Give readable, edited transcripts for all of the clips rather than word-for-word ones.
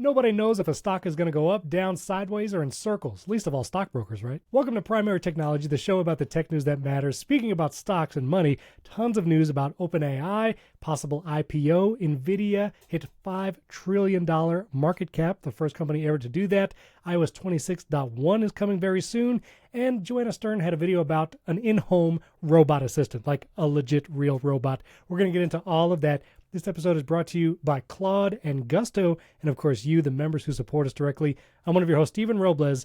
Nobody knows if a stock is going to go up, down, sideways, or in circles, least of all stockbrokers, right? Welcome to Primary Technology, the show about the tech news that matters. Speaking about stocks and money, tons of news about OpenAI, possible IPO. Nvidia hit $5 trillion market cap, the first company ever to do that. iOS 26.1 is coming very soon. And Joanna Stern had a video about an in-home robot assistant, like a legit real robot. We're going to get into all of that. This episode is brought to you by Claude and Gusto, and of course you, the members who support us directly. I'm one of your hosts, Stephen Robles,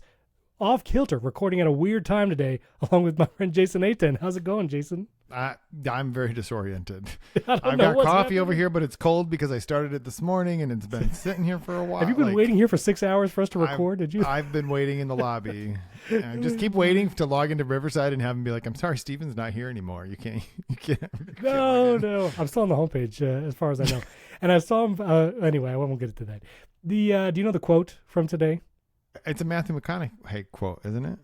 off kilter, recording at a weird time today, along with my friend Jason Aten. How's it going, Jason? I'm very disoriented. I've got coffee over here, but it's cold because I started it this morning and it's been sitting here for a while. Have you been waiting here for 6 hours for us to record? Did you? I've been waiting in the lobby. I just keep waiting to log into Riverside and have him be like, "I'm sorry, Steven's not here anymore. You can't." No. I'm still on the homepage as far as I know. And I saw him. Anyway, I won't get into that. Do you know the quote from today? It's a Matthew McConaughey quote, isn't it?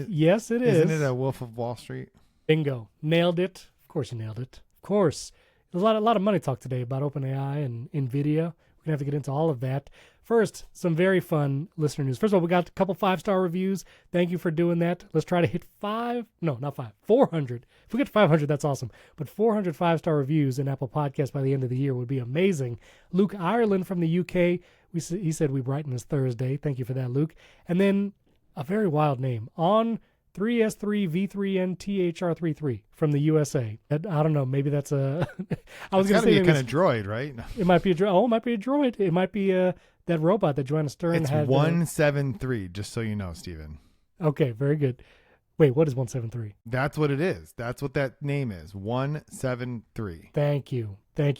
Yes, it is. Isn't it a Wolf of Wall Street? Bingo. Nailed it. Of course you nailed it. Of course. There's a lot of money talk today about OpenAI and Nvidia. We're going to have to get into all of that. First, some very fun listener news. First of all, we got a couple 5-star reviews. Thank you for doing that. Let's try to hit 400. If we get 500, that's awesome. But 400 5-star reviews in Apple Podcasts by the end of the year would be amazing. Luke Ireland from the UK, he said we brighten his Thursday. Thank you for that, Luke. And then a very wild name, on 3S3V3NTHR33 from the USA. I don't know. Maybe that's a. I was going to say be a kind of droid, right? It might be a droid. Oh, it might be a droid. It might be that robot that Joanna Stern had. It's 173, just so you know, Stephen. Okay, very good. Wait, what is 173? That's what it is. That's what that name is. 173. Thank you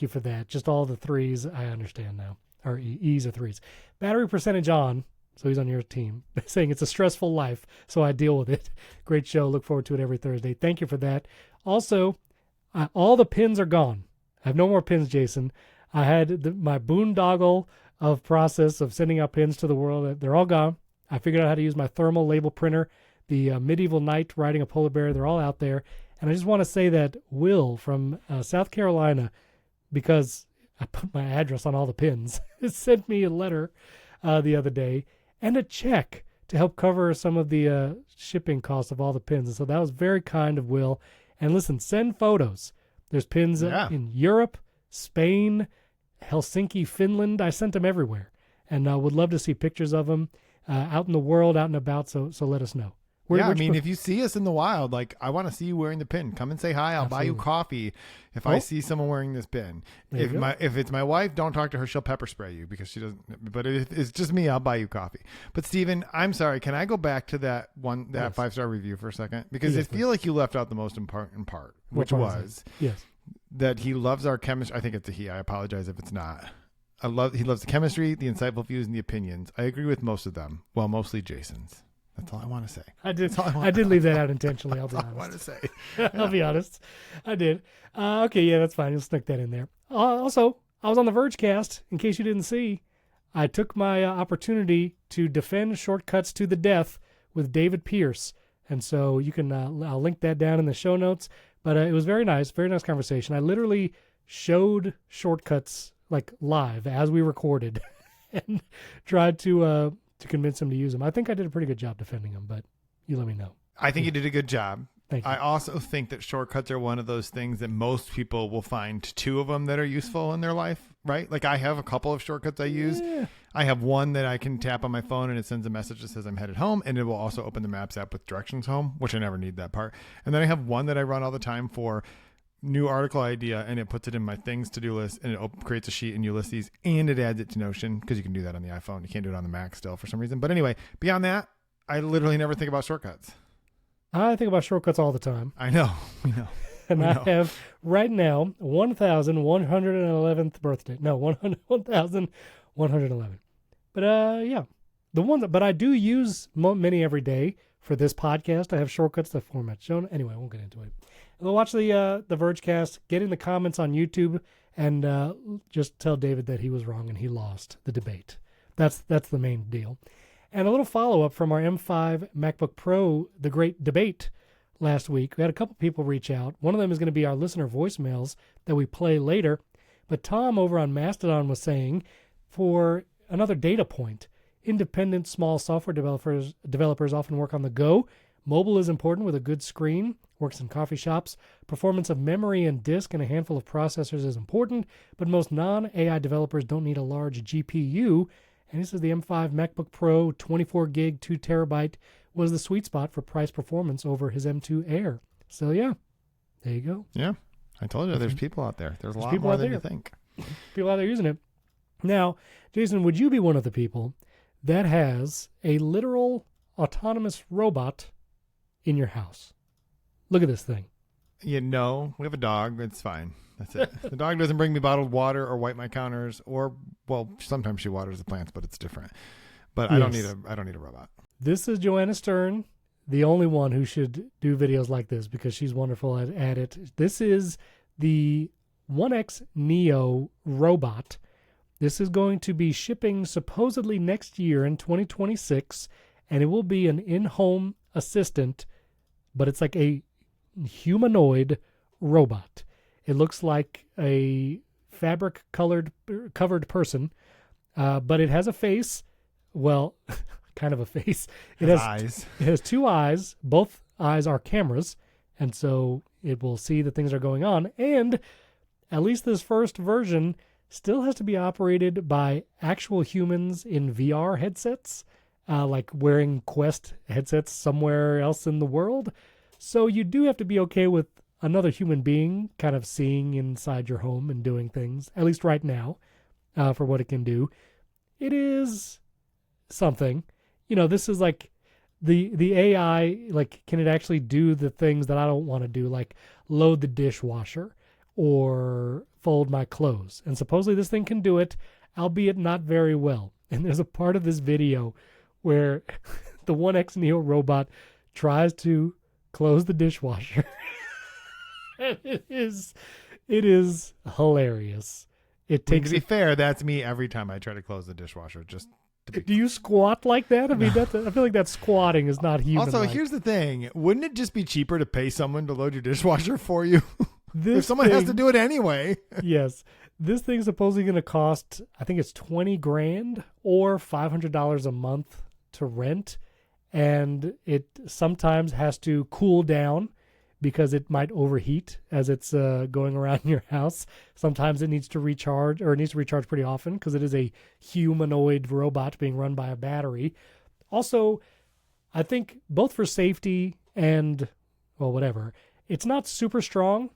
for that. Just all the threes. I understand now. Or E's are threes. Battery percentage on. So he's on your team, saying it's a stressful life, so I deal with it. Great show. Look forward to it every Thursday. Thank you for that. Also, all the pins are gone. I have no more pins, Jason. I had my boondoggle of process of sending out pins to the world. They're all gone. I figured out how to use my thermal label printer, the medieval knight riding a polar bear. They're all out there. And I just want to say that Will from South Carolina, because I put my address on all the pins, sent me a letter the other day, and a check to help cover some of the shipping costs of all the pins. And so that was very kind of Will. And listen, send photos. There's pins in Europe, Spain, Helsinki, Finland. I sent them everywhere. And would love to see pictures of them out in the world, out and about. So let us know. If you see us in the wild, like, I want to see you wearing the pin. Come and say hi. I'll buy you coffee if I see someone wearing this pin. If it's my wife, don't talk to her. She'll pepper spray you because she doesn't. But if it's just me, I'll buy you coffee. But Stephen, I'm sorry. Can I go back to that 5-star review for a second? Because I feel like you left out the most important part, which was that he loves our chemistry. I think it's a he. I apologize if it's not. He loves the chemistry, the insightful views, and the opinions. I agree with most of them. Well, mostly Jason's. That's all I want to say. I did leave that out intentionally. I'll be honest. I want to say. I'll be honest. I did. Okay, yeah, that's fine. You'll sneak that in there. Also, I was on the Vergecast. In case you didn't see, I took my opportunity to defend shortcuts to the death with David Pierce. And so you can, I'll link that down in the show notes. But it was very nice conversation. I literally showed shortcuts like live as we recorded and tried to convince him to use them. I think I did a pretty good job defending them, but you let me know. I think you did a good job. Thank you. I also think that shortcuts are one of those things that most people will find two of them that are useful in their life, right? Like I have a couple of shortcuts I use. Yeah. I have one that I can tap on my phone and it sends a message that says I'm headed home, and it will also open the Maps app with directions home, which I never need that part. And then I have one that I run all the time for new article idea, and it puts it in my things to-do list, and it creates a sheet in Ulysses, and it adds it to Notion, because you can do that on the iPhone. You can't do it on the Mac still for some reason. But anyway, beyond that, I literally never think about shortcuts. I think about shortcuts all the time. I know. We know. And I have right now 1,111th birthday. No, 1,111. But but I do use many every day for this podcast. I have shortcuts that format shown. Anyway, I won't get into it. We'll watch the Vergecast, get in the comments on YouTube, and just tell David that he was wrong and he lost the debate. That's the main deal. And a little follow-up from our M5 MacBook Pro, the great debate last week. We had a couple people reach out. One of them is going to be our listener voicemails that we play later. But Tom over on Mastodon was saying, for another data point. Independent small software developers often work on the go. Mobile is important with a good screen. Works in coffee shops. Performance of memory and disk and a handful of processors is important, but most non-AI developers don't need a large GPU. And this is the M5 MacBook Pro 24 gig 2 terabyte was the sweet spot for price performance over his M2 Air. So yeah, there you go. Yeah, I told you there's people out there. There's a lot more than you think. People out there using it. Now, Jason, would you be one of the people that has a literal autonomous robot in your house? Look at this thing. We have a dog. It's fine. That's it. The dog doesn't bring me bottled water or wipe my counters, or sometimes she waters the plants, but it's different. But yes. I don't need a robot. This is Joanna Stern, the only one who should do videos like this because she's wonderful at it. This is the 1X Neo Robot. This is going to be shipping supposedly next year in 2026, and it will be an in-home assistant, but it's like a humanoid robot. It looks like a covered person, but it has a face. Well, kind of a face. It has eyes. It has two eyes. Both eyes are cameras, and so it will see that things are going on. And at least this first version still has to be operated by actual humans in VR headsets, like wearing Quest headsets somewhere else in the world. So you do have to be okay with another human being kind of seeing inside your home and doing things, at least right now, for what it can do. It is something. This is like the AI, like, can it actually do the things that I don't want to do, like load the dishwasher or fold my clothes? And supposedly this thing can do it, albeit not very well. And there's a part of this video where the 1X Neo robot tries to close the dishwasher. And it is hilarious. It takes. To be fair, that's me every time I try to close the dishwasher. Do you squat like that? I mean, I feel like that squatting is not human. Also, here's the thing: wouldn't it just be cheaper to pay someone to load your dishwasher for you? If someone has to do it anyway. Yes, this thing's supposedly going to cost, I think it's $20,000 or $500 a month to rent, and it sometimes has to cool down because it might overheat as it's going around your house. Sometimes it needs to recharge, or it needs to recharge pretty often because it is a humanoid robot being run by a battery. Also, I think both for safety and, whatever, it's not super strong.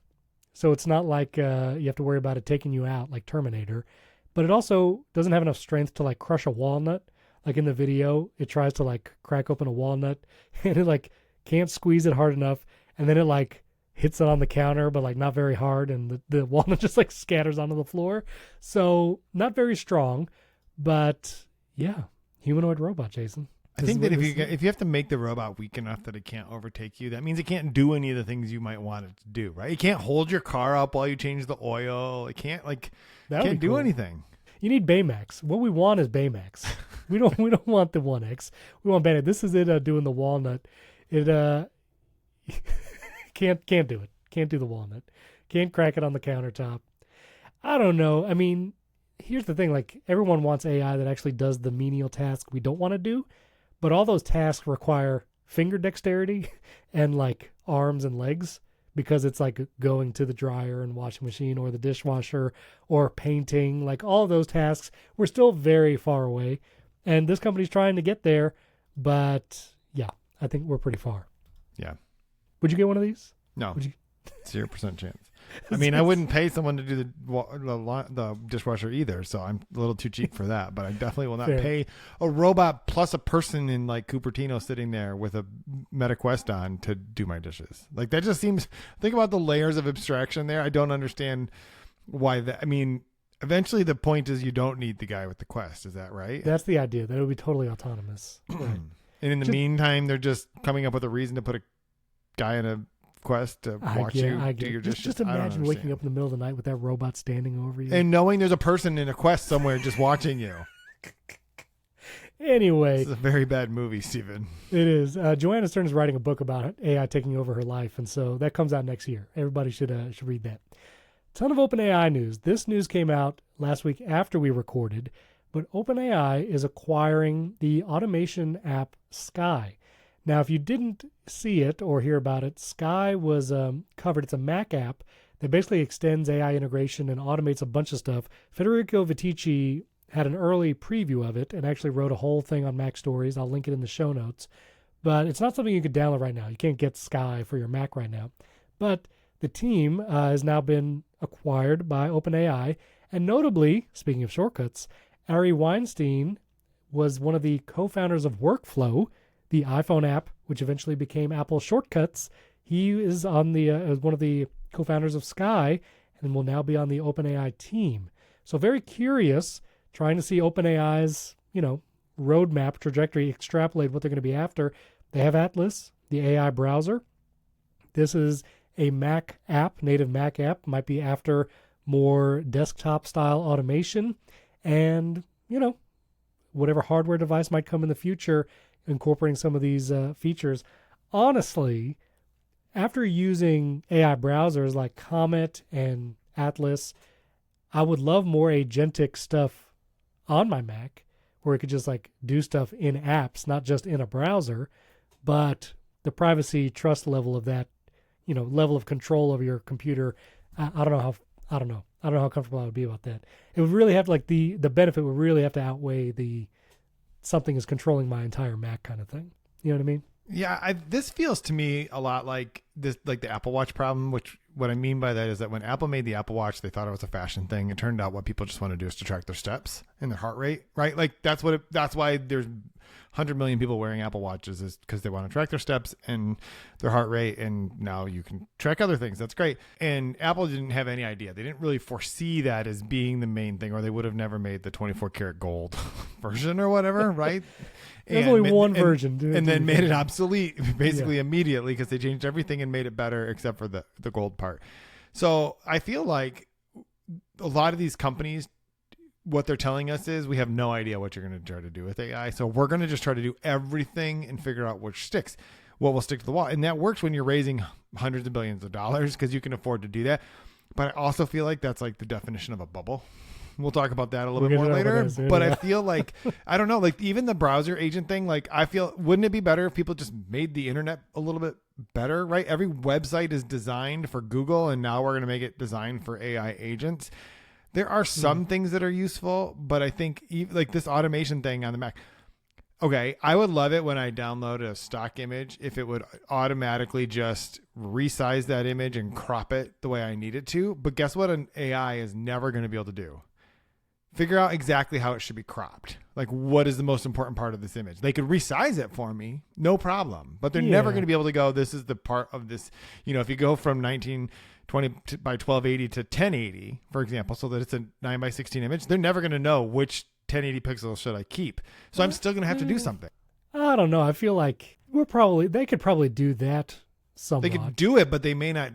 So it's not like you have to worry about it taking you out like Terminator. But it also doesn't have enough strength to like crush a walnut. Like in the video, it tries to like crack open a walnut and it like can't squeeze it hard enough. And then it like hits it on the counter, but like not very hard. And the walnut just like scatters onto the floor. So not very strong, but yeah, humanoid robot, Jason. I think that if you have to make the robot weak enough that it can't overtake you, that means it can't do any of the things you might want it to do, right? It can't hold your car up while you change the oil. It can't do anything. You need Baymax. What we want is Baymax. we don't want the 1X. We want Baymax. This is it doing the walnut. It can't do it. Can't do the walnut. Can't crack it on the countertop. I don't know. I mean, here's the thing. Like, everyone wants AI that actually does the menial task we don't want to do. But all those tasks require finger dexterity and like arms and legs, because it's like going to the dryer and washing machine or the dishwasher or painting. Like all of those tasks, we're still very far away. And this company's trying to get there. But yeah, I think we're pretty far. Yeah. Would you get one of these? No. 0% chance. I mean, I wouldn't pay someone to do the dishwasher either, so I'm a little too cheap for that. But I definitely will not pay a robot plus a person in like Cupertino sitting there with a Meta Quest on to do my dishes. Like, that just seems. Think about the layers of abstraction there. I don't understand why that. I mean, eventually the point is you don't need the guy with the Quest. Is that right? That's the idea. That it would be totally autonomous. Right. And in the meantime, they're just coming up with a reason to put a guy in a Quest to watch you do your dishes. Just imagine waking up in the middle of the night with that robot standing over you. And knowing there's a person in a Quest somewhere just watching you. Anyway. This is a very bad movie, Steven. It is. Joanna Stern is writing a book about AI taking over her life, and so that comes out next year. Everybody should read that. Ton of OpenAI news. This news came out last week after we recorded. but OpenAI is acquiring the automation app Sky. Now, if you didn't see it or hear about it, Sky was covered. It's a Mac app that basically extends AI integration and automates a bunch of stuff. Federico Viticci had an early preview of it and actually wrote a whole thing on Mac Stories. I'll link it in the show notes. But it's not something you could download right now. You can't get Sky for your Mac right now. But the team has now been acquired by OpenAI. And notably, speaking of shortcuts, Ari Weinstein was one of the co-founders of Workflow, the iPhone app, which eventually became Apple Shortcuts. He is on the as one of the co-founders of Sky and will now be on the OpenAI team. So very curious, trying to see OpenAI's, roadmap trajectory, extrapolate what they're going to be after. They have Atlas, the AI browser. This is a Mac app, native Mac app, might be after more desktop style automation and, whatever hardware device might come in the future, incorporating some of these features. Honestly, after using AI browsers like Comet and Atlas, I would love more agentic stuff on my Mac where it could just do stuff in apps, not just in a browser. But the privacy trust level of that, level of control over your computer, I don't know how comfortable I would be about that. It would really have to, the benefit would really have to outweigh the something is controlling my entire Mac kind of thing. You know what I mean? Yeah, this feels to me a lot like this, like the Apple Watch problem, which what I mean by that is that when Apple made the Apple Watch, they thought it was a fashion thing. It turned out what people just want to do is to track their steps and their heart rate, right? That's why there's 100 million people wearing Apple Watches, is because they want to track their steps and their heart rate. And now you can track other things. That's great. And Apple didn't have any idea. They didn't really foresee that as being the main thing, or they would have never made the 24 karat gold version or whatever, right? There's only one version. And then made it obsolete basically immediately because they changed everything and made it better except for the gold part. So I feel like a lot of these companies, what they're telling us is we have no idea what you're going to try to do with AI. So we're going to just try to do everything and figure out which sticks, what will stick to the wall. And that works when you're raising hundreds of billions of dollars because you can afford to do that. But I also feel like that's like the definition of a bubble. We'll talk about that a little bit more later. But I feel like, I don't know, even the browser agent thing, I feel, wouldn't it be better if people just made the internet a little bit better, right? Every website is designed for Google, and now we're going to make it designed for AI agents. There are some things that are useful, but I think this automation thing on the Mac. Okay, I would love it when I download a stock image if it would automatically just resize that image and crop it the way I need it to. But guess what an AI is never going to be able to do? Figure out exactly how it should be cropped. What is the most important part of this image? They could resize it for me, no problem. But they're never going to be able to go, this is the part of this. If you go from 1920 by 1280 to 1080, for example, so that it's a 9 by 16 image, they're never going to know which 1080 pixels should I keep. So I'm still going to have to do something. I don't know. I feel like they could probably do that somewhat. They could do it, but they may not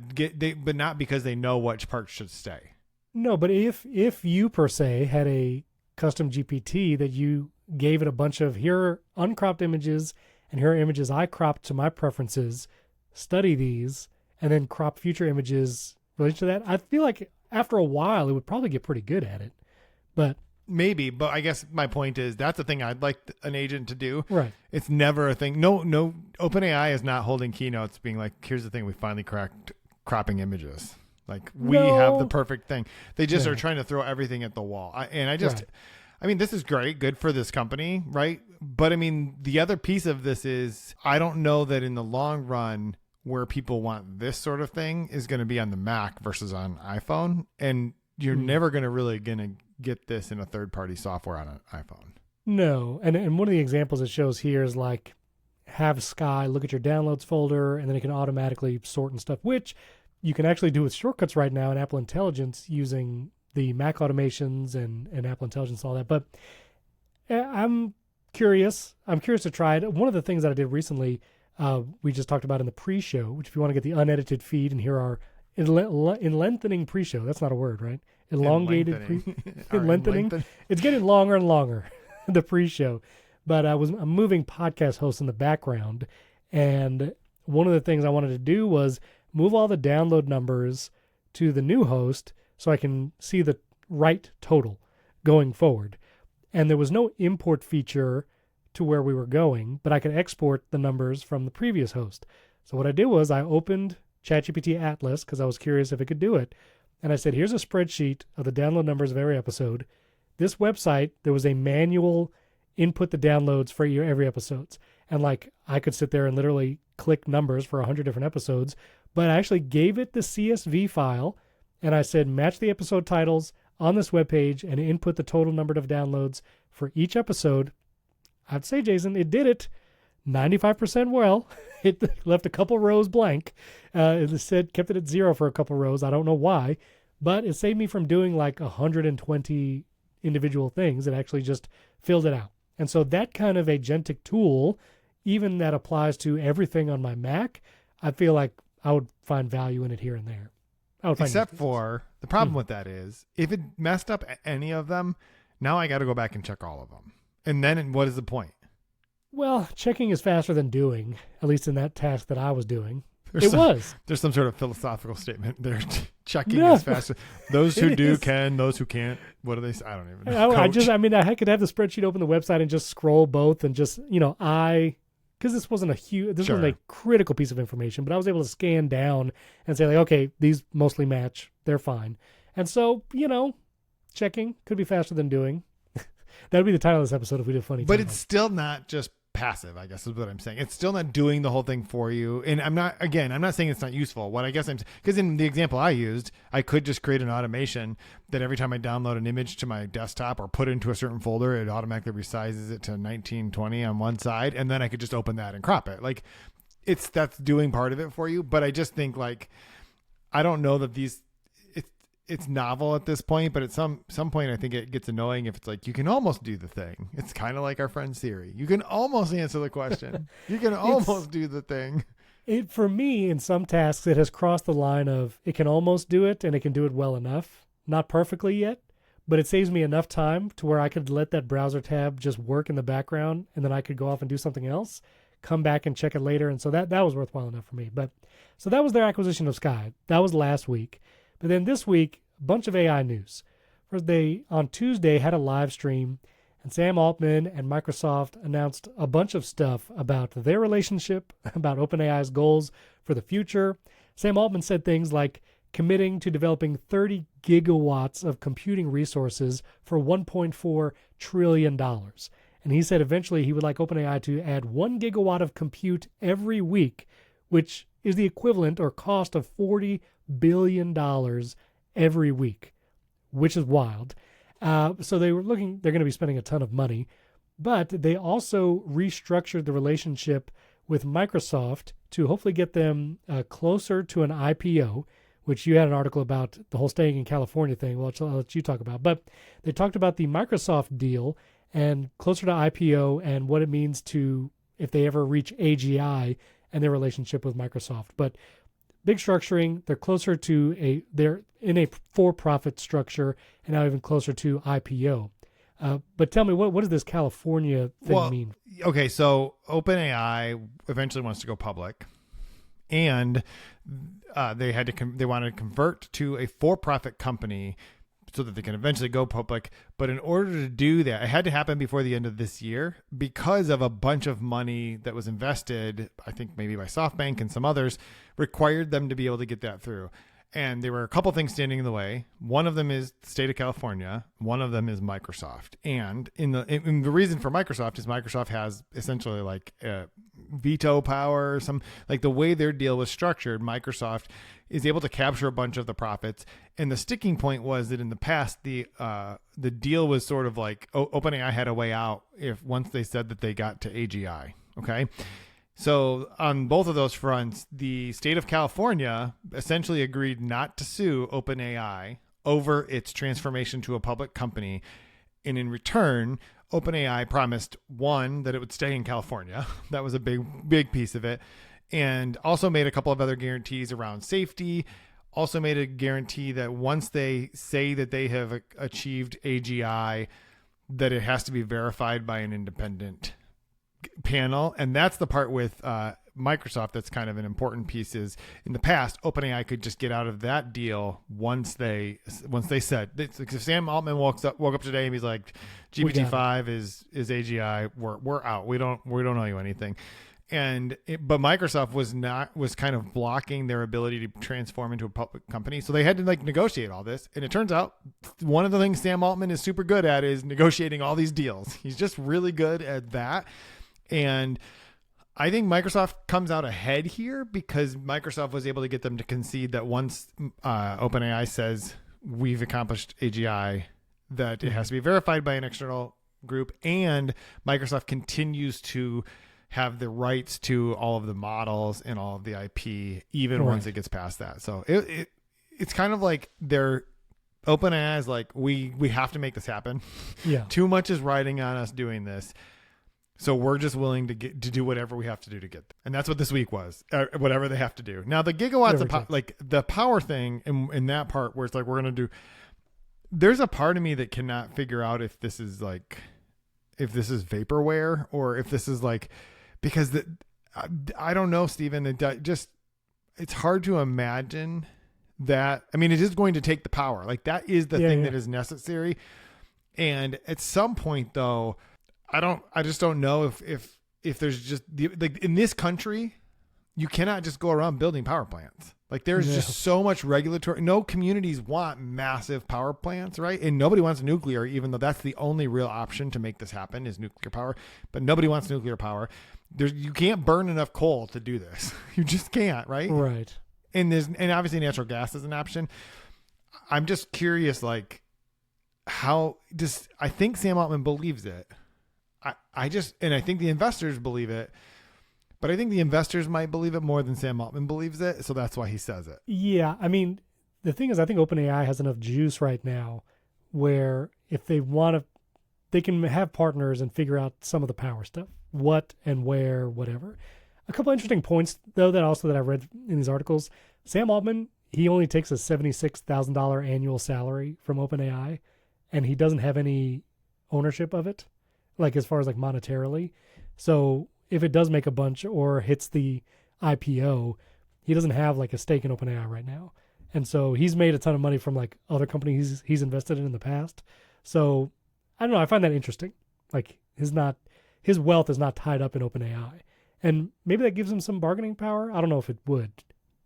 but not because they know which parts should stay. No, but if you per se had a custom GPT that you gave it a bunch of here are uncropped images and here are images I cropped to my preferences, study these, and then crop future images related to that, I feel like after a while it would probably get pretty good at it. But maybe, but I guess my point is that's the thing I'd like an agent to do. Right. It's never a thing. No, OpenAI is not holding keynotes being like, here's the thing, we finally cracked cropping images. We have the perfect thing. They just are trying to throw everything at the wall. This is great, good for this company, right? But the other piece of this is I don't know that in the long run where people want this sort of thing is going to be on the Mac versus on iPhone. And you're never going to get this in a third-party software on an iPhone. No. And one of the examples it shows here is have Sky look at your downloads folder, and then it can automatically sort and stuff, which you can actually do with shortcuts right now in Apple Intelligence using the Mac automations and Apple Intelligence and all that. But I'm curious. I'm curious to try it. One of the things that I did recently, we just talked about in the pre-show, which if you want to get the unedited feed and hear our lengthening pre-show, that's not a word, right? Elongated lengthening. It's getting longer and longer, the pre-show. But I'm moving podcast hosts in the background. And one of the things I wanted to do was move all the download numbers to the new host so I can see the right total going forward. and there was no import feature to where we were going, but I could export the numbers from the previous host. So what I did was I opened ChatGPT Atlas because I was curious if it could do it. And I said, here's a spreadsheet of the download numbers of every episode. This website, there was a manual input the downloads for every episodes. And like I could sit there and literally click numbers for 100 different episodes, but I actually gave it the CSV file and I said, match the episode titles on this webpage and input the total number of downloads for each episode. I'd say, Jason, it did it 95% well. It left a couple rows blank. It said kept it at 0 for a couple rows. I don't know why, but it saved me from doing like 120 individual things. It actually just filled it out. And so that kind of agentic tool, even that applies to everything on my Mac, I feel like I would find value in it here and there. Except for the problem with that is if it messed up any of them, now I got to go back and check all of them. And then what is the point? Well, checking is faster than doing, at least in that task that I was doing. There's some sort of philosophical statement there. Checking is faster. Those who do can, those who can't. What do they say? I don't even know. I could have the spreadsheet open the website and just scroll both and just, because this wasn't wasn't a critical piece of information, but I was able to scan down and say like, okay, these mostly match. They're fine. And so, checking could be faster than doing. That would be the title of this episode if we did funny. But it's still not just passive, I guess is what I'm saying. It's still not doing the whole thing for you. And I'm not saying it's not useful. What I guess because in the example I used, I could just create an automation that every time I download an image to my desktop or put it into a certain folder, it automatically resizes it to 1920 on one side. And then I could just open that and crop it. Like that's doing part of it for you. But I just think like, I don't know that it's novel at this point, but at some point I think it gets annoying if it's like you can almost do the thing. It's kind of like our friend Siri. You can almost answer the question. You can almost do the thing. For me, in some tasks, it has crossed the line of it can almost do it and it can do it well enough. Not perfectly yet, but it saves me enough time to where I could let that browser tab just work in the background and then I could go off and do something else, come back and check it later. And so that was worthwhile enough for me. But so that was their acquisition of Sky. That was last week. But then this week, a bunch of AI news. First, they, on Tuesday, had a live stream, and Sam Altman and Microsoft announced a bunch of stuff about their relationship, about OpenAI's goals for the future. Sam Altman said things like committing to developing 30 gigawatts of computing resources for $1.4 trillion. And he said eventually he would like OpenAI to add 1 gigawatt of compute every week, which is the equivalent or cost of $40 billion every week, which is wild. So they're going to be spending a ton of money, but they also restructured the relationship with Microsoft to hopefully get them closer to an IPO, which you had an article about the whole staying in California thing, which I'll let you talk about. But they talked about the Microsoft deal and closer to IPO and what it means to if they ever reach AGI and their relationship with Microsoft. But big structuring, they're closer to they're in a for-profit structure and now even closer to IPO. But tell me, what does this California thing mean? Okay, so OpenAI eventually wants to go public, and they wanted to convert to a for-profit company so that they can eventually go public. But in order to do that, it had to happen before the end of this year because of a bunch of money that was invested, I think maybe by SoftBank and some others, required them to be able to get that through. And there were a couple things standing in the way. One of them is the state of California. One of them is Microsoft. And the reason for Microsoft is Microsoft has essentially like veto power. Like the way their deal was structured, Microsoft is able to capture a bunch of the profits. And the sticking point was that in the past, the deal was sort of like OpenAI had a way out once they said that they got to AGI. Okay. So on both of those fronts, the state of California essentially agreed not to sue OpenAI over its transformation to a public company. And in return, OpenAI promised, one, that it would stay in California. That was a big piece of it. And also made a couple of other guarantees around safety. Also made a guarantee that once they say that they have achieved AGI, that it has to be verified by an independent panel. And that's the part with Microsoft that's kind of an important piece is in the past, OpenAI could just get out of that deal once they said, if Sam Altman woke up today and he's like, GPT-5 is AGI, we're out. We don't owe you anything. But Microsoft was kind of blocking their ability to transform into a public company. So they had to like negotiate all this. And it turns out one of the things Sam Altman is super good at is negotiating all these deals. He's just really good at that. And I think Microsoft comes out ahead here because Microsoft was able to get them to concede that once OpenAI says we've accomplished AGI, that it has to be verified by an external group, and Microsoft continues to have the rights to all of the models and all of the IP, even once it gets past that. So it's kind of like OpenAI is like, we have to make this happen. Yeah. Too much is riding on us doing this. So we're just willing to do whatever we have to do to get there. And that's what this week was, whatever they have to do. Now the gigawatts of like the power thing in that part where it's like, we're going to do, there's a part of me that cannot figure out if this is vaporware or if this is like, because I don't know, Stephen, it's hard to imagine that. I mean, it is going to take the power. Like that is the thing that is necessary. And at some point though, I just don't know if there's just like in this country, you cannot just go around building power plants. Like there's just so much regulatory, no communities want massive power plants, right? And nobody wants nuclear, even though that's the only real option to make this happen is nuclear power, but nobody wants nuclear power. You can't burn enough coal to do this. You just can't, right? Right. And obviously natural gas is an option. I'm just curious, like I think Sam Altman believes it. I think the investors believe it, but I think the investors might believe it more than Sam Altman believes it. So that's why he says it. Yeah. I mean, the thing is, I think OpenAI has enough juice right now where if they want to, they can have partners and figure out some of the power stuff, what and where, whatever. A couple interesting points though, that I read in these articles. Sam Altman, he only takes a $76,000 annual salary from OpenAI and he doesn't have any ownership of it. Like as far as like monetarily. So if it does make a bunch or hits the IPO, he doesn't have like a stake in OpenAI right now. And so he's made a ton of money from like other companies he's invested in the past. So I don't know. I find that interesting. Like his wealth is not tied up in OpenAI. And maybe that gives him some bargaining power. I don't know if it would,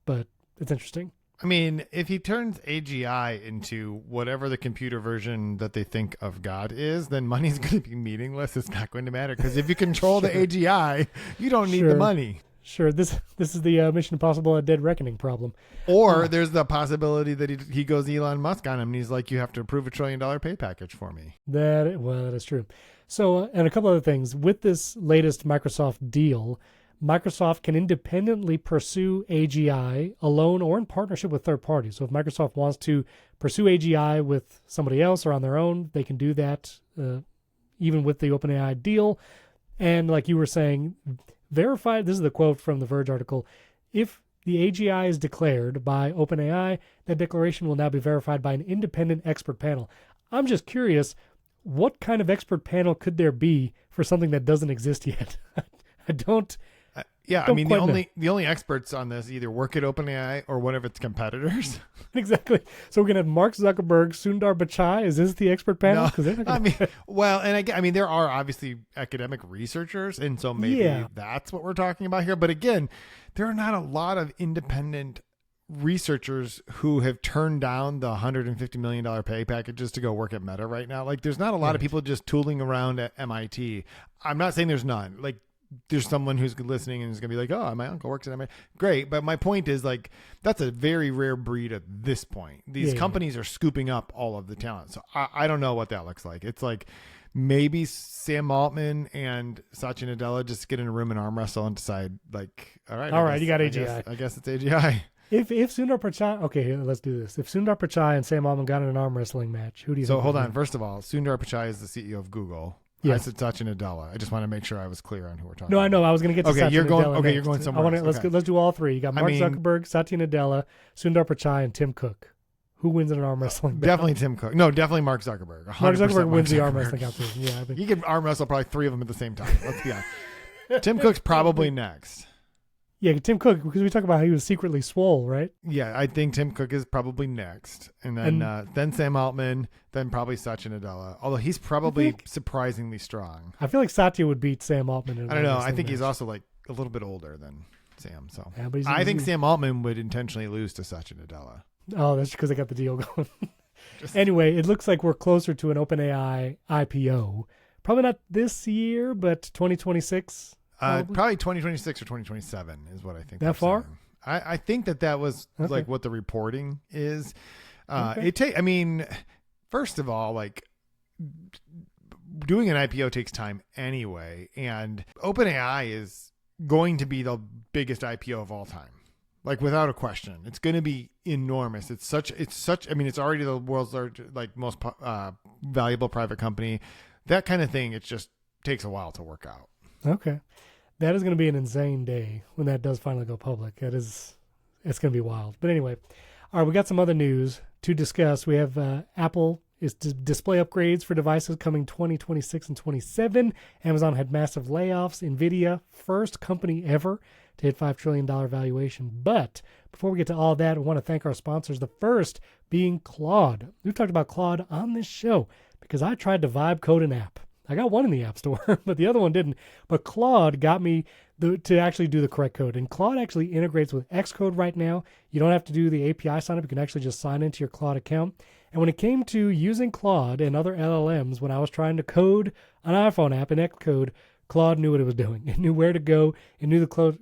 but it's interesting. I mean, if he turns AGI into whatever the computer version that they think of God is, then money's going to be meaningless. It's not going to matter because if you control the AGI, you don't need the money. Sure. This is the Mission Impossible: A Dead Reckoning problem. Or there's the possibility that he goes Elon Musk on him and he's like, you have to approve $1 trillion pay package for me. That is true. So, and a couple other things. With this latest Microsoft deal, Microsoft can independently pursue AGI alone or in partnership with third parties. So if Microsoft wants to pursue AGI with somebody else or on their own, they can do that even with the OpenAI deal. And like you were saying, verified, this is the quote from the Verge article, if the AGI is declared by OpenAI, that declaration will now be verified by an independent expert panel. I'm just curious, what kind of expert panel could there be for something that doesn't exist yet? I don't... I mean, the only experts on this either work at OpenAI or one of its competitors. Exactly. So we're going to have Mark Zuckerberg, Sundar Pichai. Is this the expert panel? No, there are obviously academic researchers, and so maybe that's what we're talking about here. But again, there are not a lot of independent researchers who have turned down the $150 million pay packages to go work at Meta right now. Like, there's not a lot of people just tooling around at MIT. I'm not saying there's none. Like, there's someone who's listening and is going to be like, oh, my uncle works at MIT. Great. But my point is, like, that's a very rare breed at this point. These companies are scooping up all of the talent. So I don't know what that looks like. It's like maybe Sam Altman and Satya Nadella just get in a room and arm wrestle and decide, like, all right, you got AGI. I guess it's AGI. If Sundar Pichai, okay, let's do this. If Sundar Pichai and Sam Altman got in an arm wrestling match, who do you think? So hold on. First of all, Sundar Pichai is the CEO of Google. Yeah. I said Satya Nadella. I just want to make sure I was clear on who we're talking about. No, I know. I was going to get to Satya Nadella. You're going somewhere else. Let's do all three. You got Mark Zuckerberg, Satya Nadella, Sundar Pichai, and Tim Cook. Who wins in an arm wrestling battle? Definitely Tim Cook. No, definitely Mark Zuckerberg. Mark Zuckerberg wins the arm wrestling competition. Yeah, you can arm wrestle probably three of them at the same time. Let's be honest. Tim Cook's probably next. Yeah, Tim Cook, because we talk about how he was secretly swole, right? Yeah, I think Tim Cook is probably next, and then Sam Altman, then probably Satya Nadella. Although he's probably surprisingly strong. I feel like Satya would beat Sam Altman. I don't know. I think he's also like a little bit older than Sam. So yeah, but I think Sam Altman would intentionally lose to Satya Nadella. Oh, that's because they got the deal going. Anyway, it looks like we're closer to an OpenAI IPO. Probably not this year, but 2026. Probably 2026 or 2027 is what I think. That far? I think that was like what the reporting is. Okay. I mean, first of all, like doing an IPO takes time anyway, and OpenAI is going to be the biggest IPO of all time. Like without a question, it's going to be enormous. It's such. I mean, it's already the world's largest, like most valuable private company. That kind of thing. It just takes a while to work out. Okay. That is going to be an insane day when that does finally go public. It's going to be wild. But anyway, all right, we got some other news to discuss. We have Apple is display upgrades for devices coming 2026 and 27. Amazon had massive layoffs. Nvidia, first company ever to hit $5 trillion valuation. But before we get to all that, I want to thank our sponsors. The first being Claude. We've talked about Claude on this show because I tried to vibe code an app. I got one in the App Store, but the other one didn't. But Claude got me to actually do the correct code. And Claude actually integrates with Xcode right now. You don't have to do the API sign up. You can actually just sign into your Claude account. And when it came to using Claude and other LLMs, when I was trying to code an iPhone app in Xcode, Claude knew what it was doing. It knew where to go. It knew the code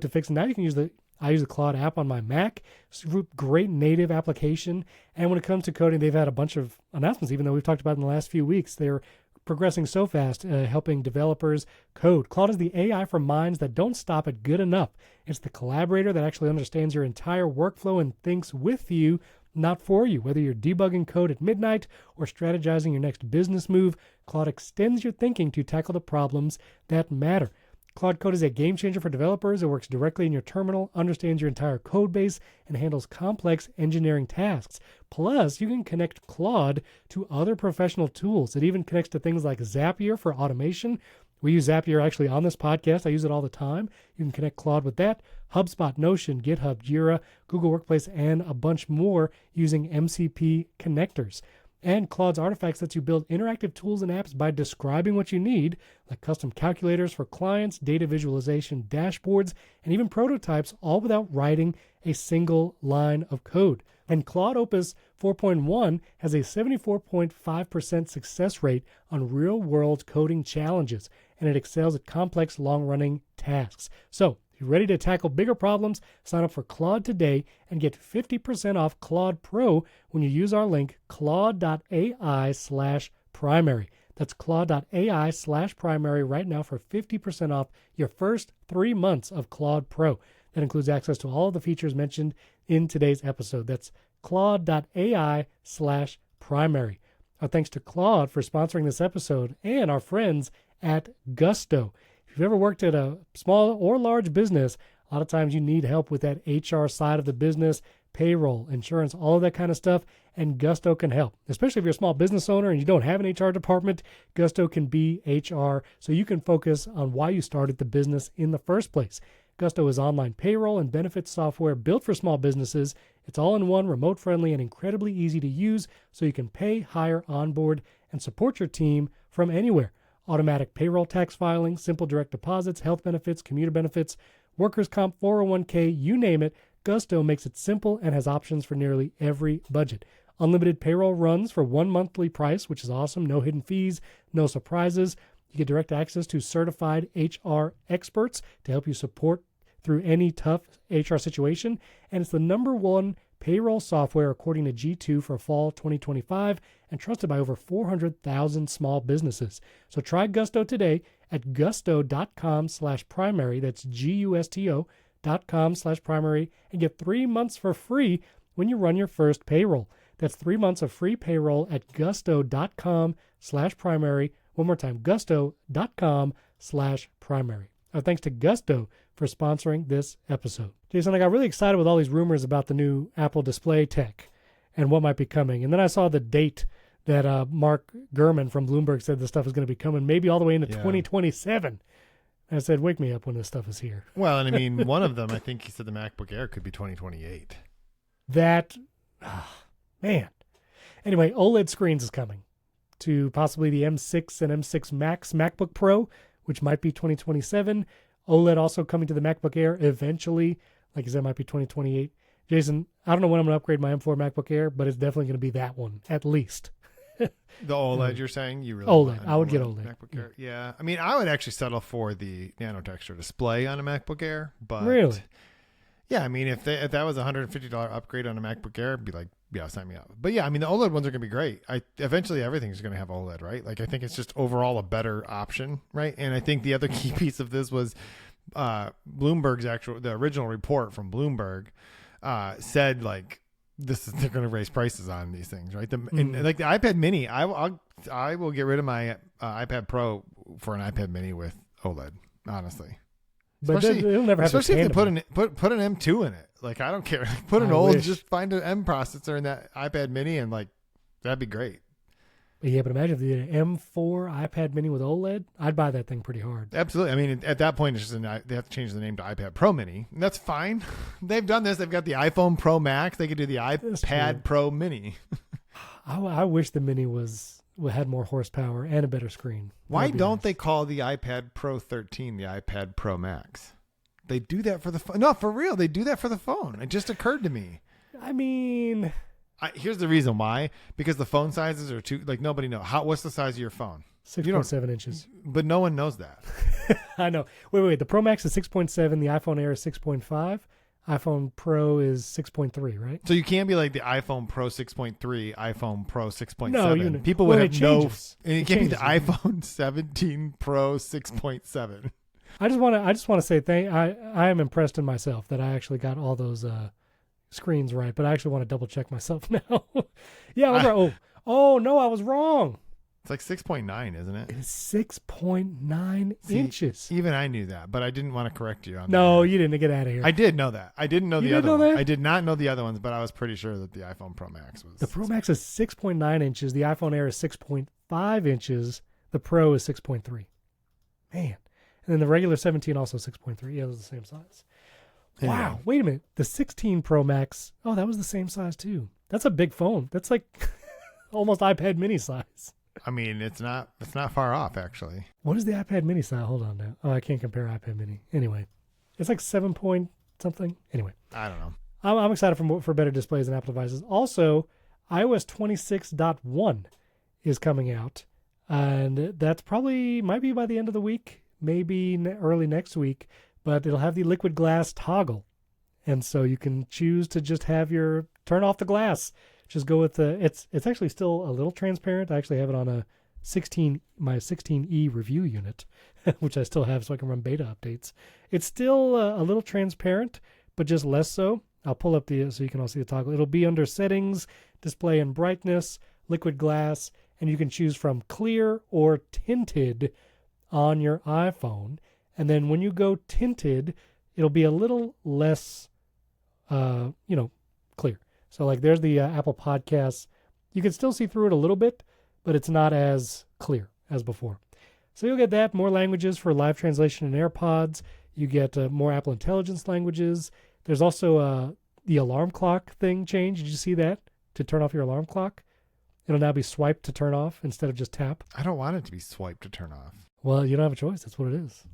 to fix it. Now you can use I use the Claude app on my Mac. It's a great native application. And when it comes to coding, they've had a bunch of announcements, even though we've talked about it in the last few weeks. They're progressing so fast, helping developers code. Claude is the AI for minds that don't stop at good enough. It's the collaborator that actually understands your entire workflow and thinks with you, not for you. Whether you're debugging code at midnight or strategizing your next business move, Claude extends your thinking to tackle the problems that matter. Claude Code is a game changer for developers. It works directly in your terminal, understands your entire code base, and handles complex engineering tasks. Plus, you can connect Claude to other professional tools. It even connects to things like Zapier for automation. We use Zapier actually on this podcast. I use it all the time. You can connect Claude with that. HubSpot, Notion, GitHub, Jira, Google Workplace, and a bunch more using MCP connectors. And Claude's Artifacts lets you build interactive tools and apps by describing what you need, like custom calculators for clients, data visualization dashboards, and even prototypes, all without writing a single line of code. And Claude Opus 4.1 has a 74.5% success rate on real-world coding challenges, and it excels at complex, long-running tasks. So, if you're ready to tackle bigger problems, sign up for Claude today and get 50% off Claude Pro when you use our link claude.ai/primary. That's claude.ai/primary right now for 50% off your first 3 months of Claude Pro. That includes access to all of the features mentioned in today's episode. That's claude.ai/primary. Our thanks to Claude for sponsoring this episode and our friends at Gusto. If you've ever worked at a small or large business, a lot of times you need help with that HR side of the business, payroll, insurance, all of that kind of stuff, and Gusto can help. Especially if you're a small business owner and you don't have an HR department, Gusto can be HR so you can focus on why you started the business in the first place. Gusto is online payroll and benefits software built for small businesses. It's all-in-one, remote-friendly, and incredibly easy to use so you can pay, hire, onboard, and support your team from anywhere. Automatic payroll tax filing, simple direct deposits, health benefits, commuter benefits, workers' comp, 401k, you name it, Gusto makes it simple and has options for nearly every budget. Unlimited payroll runs for one monthly price, which is awesome. No hidden fees, no surprises. You get direct access to certified HR experts to help you support through any tough HR situation. And it's the #1 payroll software according to G2 for fall 2025 and trusted by over 400,000 small businesses. So try Gusto today at gusto.com/primary. That's gusto.com/primary and get 3 months for free when you run your first payroll. That's 3 months of free payroll at gusto.com/primary. One more time, gusto.com/primary. Thanks to Gusto for sponsoring this episode. Jason, I got really excited with all these rumors about the new Apple display tech and what might be coming. And then I saw the date that Mark Gurman from Bloomberg said this stuff is going to be coming, maybe all the way into 2027. I said, wake me up when this stuff is here. Well, and I mean, one of them, I think he said the MacBook Air could be 2028. That, man. Anyway, OLED screens is coming to possibly the M6 and M6 Max MacBook Pro, which might be 2027. OLED also coming to the MacBook Air eventually. Like I said, it might be 2028. Jason, I don't know when I'm going to upgrade my M4 MacBook Air, but it's definitely going to be that one, at least. The OLED, you're saying? You really OLED. I would get OLED. MacBook Air. Yeah. I mean, I would actually settle for the nano texture display on a MacBook Air. But really? Yeah, I mean, if that was a $150 upgrade on a MacBook Air, I'd be like, yeah, sign me up. But yeah, I mean, the OLED ones are going to be great. Eventually, everything's going to have OLED, right? Like, I think it's just overall a better option, right? And I think the other key piece of this was Bloomberg's the original report from Bloomberg said, like, they're going to raise prices on these things, right? And like the iPad Mini, I will get rid of my iPad Pro for an iPad Mini with OLED, honestly. But it'll never have especially if they put an M2 in it. Like, I don't care. Just find an M processor in that iPad Mini, and like that'd be great. Yeah, but imagine if they did an M4 iPad Mini with OLED. I'd buy that thing pretty hard. Absolutely. I mean, at that point, it's just they have to change the name to iPad Pro Mini, and that's fine. They've done this. They've got the iPhone Pro Max. They could do the iPad Pro Mini. I wish the Mini had more horsepower and a better screen. Why don't they call the iPad Pro 13 the iPad Pro Max? They do that for the phone. No, for real. They do that for the phone. It just occurred to me. I mean, here's the reason why. Because the phone sizes are too, like, nobody knows. What's the size of your phone? 6.7 inches. But no one knows that. I know. Wait. The Pro Max is 6.7. The iPhone Air is 6.5. iPhone Pro is 6.3, right? So you can't be like the iPhone Pro 6.3, iPhone Pro 6.7. No, people would have no. And it can't be the iPhone 17 Pro 6.7. I just want to say I am impressed in myself that I actually got all those screens right, but I actually want to double check myself now. Yeah, I was right. Oh no, I was wrong. It's like 6.9, isn't it? It's 6.9 inches. Even I knew that, but I didn't want to correct you on that. No, you didn't. Get out of here. I did know that. I didn't know you the other one. That? I did not know the other ones, but I was pretty sure that the iPhone Pro Max was. The Pro Max is 6.9 inches. The iPhone Air is 6.5 inches. The Pro is 6.3. Man. And then the regular 17 also 6.3. Yeah, those are the same size. Wow. Yeah. Wait a minute. The 16 Pro Max, that was the same size too. That's a big phone. That's like almost iPad Mini size. I mean, it's not far off, actually. What is the iPad Mini size? Hold on now. I can't compare iPad Mini. Anyway, it's like 7 point something. Anyway. I don't know. I'm excited for better displays and Apple devices. Also, iOS 26.1 is coming out. And that's might be by the end of the week. Maybe early next week, but it'll have the liquid glass toggle. And so you can choose to just have turn off the glass. Just go with it's actually still a little transparent. I actually have it on my 16E review unit, which I still have so I can run beta updates. It's still a little transparent, but just less so. I'll pull up so you can all see the toggle. It'll be under settings, display and brightness, liquid glass, and you can choose from clear or tinted on your iPhone. And then when you go tinted, it'll be a little less, clear. So like there's the Apple Podcasts. You can still see through it a little bit, but it's not as clear as before. So you'll get that, more languages for live translation in AirPods. You get more Apple Intelligence languages. There's also the alarm clock thing change. Did you see that? To turn off your alarm clock? It'll now be swiped to turn off instead of just tap. I don't want it to be swiped to turn off. Well, you don't have a choice. That's what it is.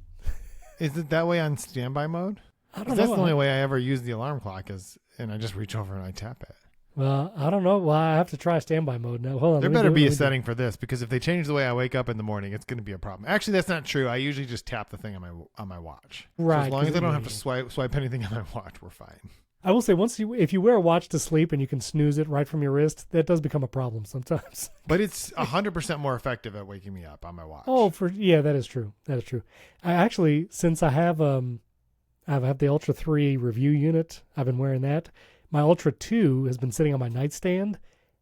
Is it that way on standby mode? I don't know. That's the only way I ever use the alarm clock and I just reach over and I tap it. Well, I don't know. Well, I have to try standby mode now. Hold on. There better be a setting for this, because if they change the way I wake up in the morning, it's going to be a problem. Actually, that's not true. I usually just tap the thing on my watch. Right. So as long as I don't have to swipe anything on my watch, we're fine. I will say, if you wear a watch to sleep and you can snooze it right from your wrist, that does become a problem sometimes. But it's 100% more effective at waking me up on my watch. Oh, that is true. That is true. I actually, since I have the Ultra 3 review unit, I've been wearing that. My Ultra 2 has been sitting on my nightstand,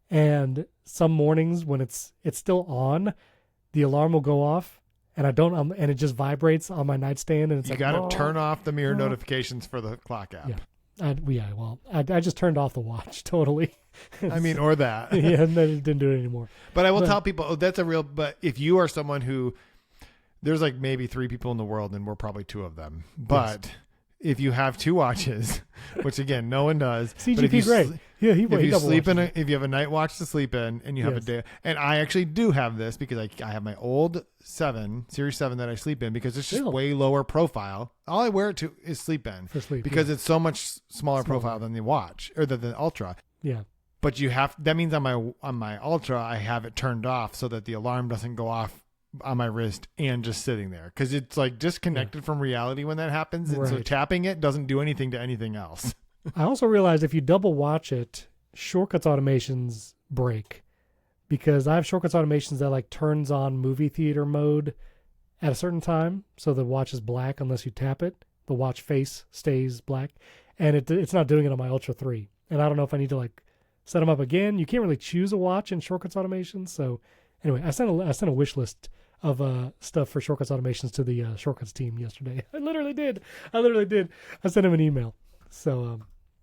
and some mornings when it's still on, the alarm will go off, and and it just vibrates on my nightstand, and it's you got to turn off the mirror notifications for the clock app. Yeah. I just turned off the watch totally. I mean, or that. Yeah, and then it didn't do it anymore. But I will tell people, but if you are someone who there's like maybe 3 people in the world, and we're probably 2 of them. But yes. If you have 2 watches, which again no one does, CGP great. Yeah, if you have a night watch to sleep in, and you have a day, and I actually do have this because I have my old Series 7 that I sleep in because it's just way lower profile. All I wear it to is sleep in for sleep because it's so much smaller profile than the watch or the Ultra. Yeah. But that means on my Ultra I have it turned off so that the alarm doesn't go off on my wrist and just sitting there because it's like disconnected from reality when that happens, and so tapping it doesn't do anything to anything else. I also realized if you double watch it, shortcuts automations break because I have shortcuts automations that like turns on movie theater mode at a certain time, so the watch is black unless you tap it. The watch face stays black, and it's not doing it on my Ultra 3. And I don't know if I need to like set them up again. You can't really choose a watch in shortcuts automations. So anyway, I sent a wish list of stuff for shortcuts automations to the shortcuts team yesterday. I literally did. I sent him an email. So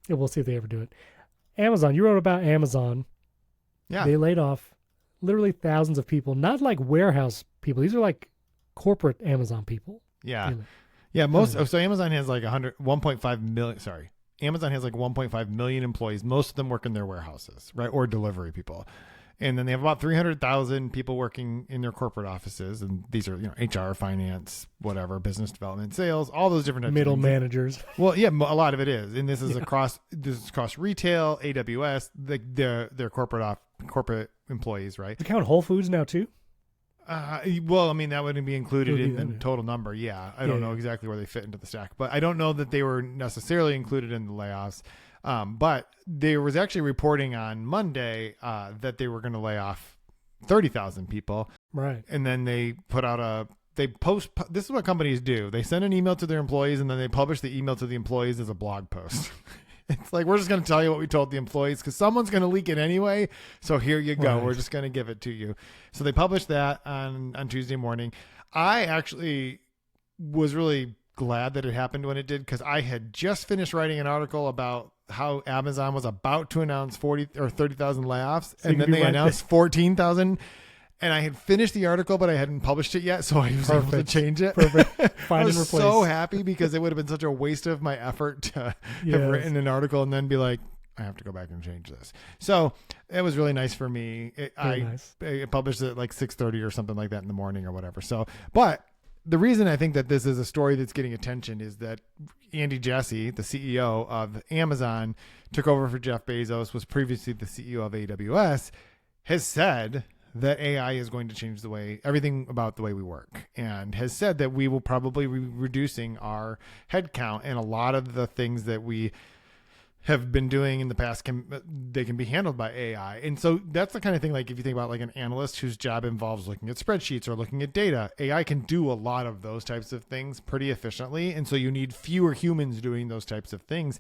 we'll see if they ever do it. Amazon, you wrote about Amazon. Yeah. They laid off literally thousands of people, not like warehouse people. These are like corporate Amazon people. Yeah. Really. Yeah. So Amazon has like 1.5 million. Sorry. Amazon has like 1.5 million employees. Most of them work in their warehouses, right? Or delivery people. And then they have about 300,000 people working in their corporate offices. And these are, HR, finance, whatever, business development, sales, all those different types middle of things. managers. Well, yeah, a lot of it is. And this is across retail, AWS, their corporate employees, right? They count Whole Foods now too? Well, I mean, that wouldn't be included in the total number. Yeah. I don't know exactly where they fit into the stack, but I don't know that they were necessarily included in the layoffs. But there was actually reporting on Monday that they were going to lay off 30,000 people. Right. And then they put out this is what companies do. They send an email to their employees and then they publish the email to the employees as a blog post. It's like, we're just going to tell you what we told the employees because someone's going to leak it anyway. So here you go. Right. We're just going to give it to you. So they published that on Tuesday morning. I actually was really glad that it happened when it did because I had just finished writing an article about how Amazon was about to announce 40 or 30,000 layoffs, and then they announced 14,000. And I had finished the article, but I hadn't published it yet, so I was able to change it. Perfect. I was so happy because it would have been such a waste of my effort to have written an article and then be like, I have to go back and change this. So it was really nice for me. I published it at like 6:30 or something like that in the morning or whatever. So, but the reason I think that this is a story that's getting attention is that Andy Jassy, the CEO of Amazon, took over for Jeff Bezos, was previously the CEO of AWS, has said that AI is going to change everything about the way we work, and has said that we will probably be reducing our headcount, and a lot of the things that we have been doing in the past can be handled by AI. And so that's the kind of thing, like if you think about like an analyst whose job involves looking at spreadsheets or looking at data, AI can do a lot of those types of things pretty efficiently. And so you need fewer humans doing those types of things.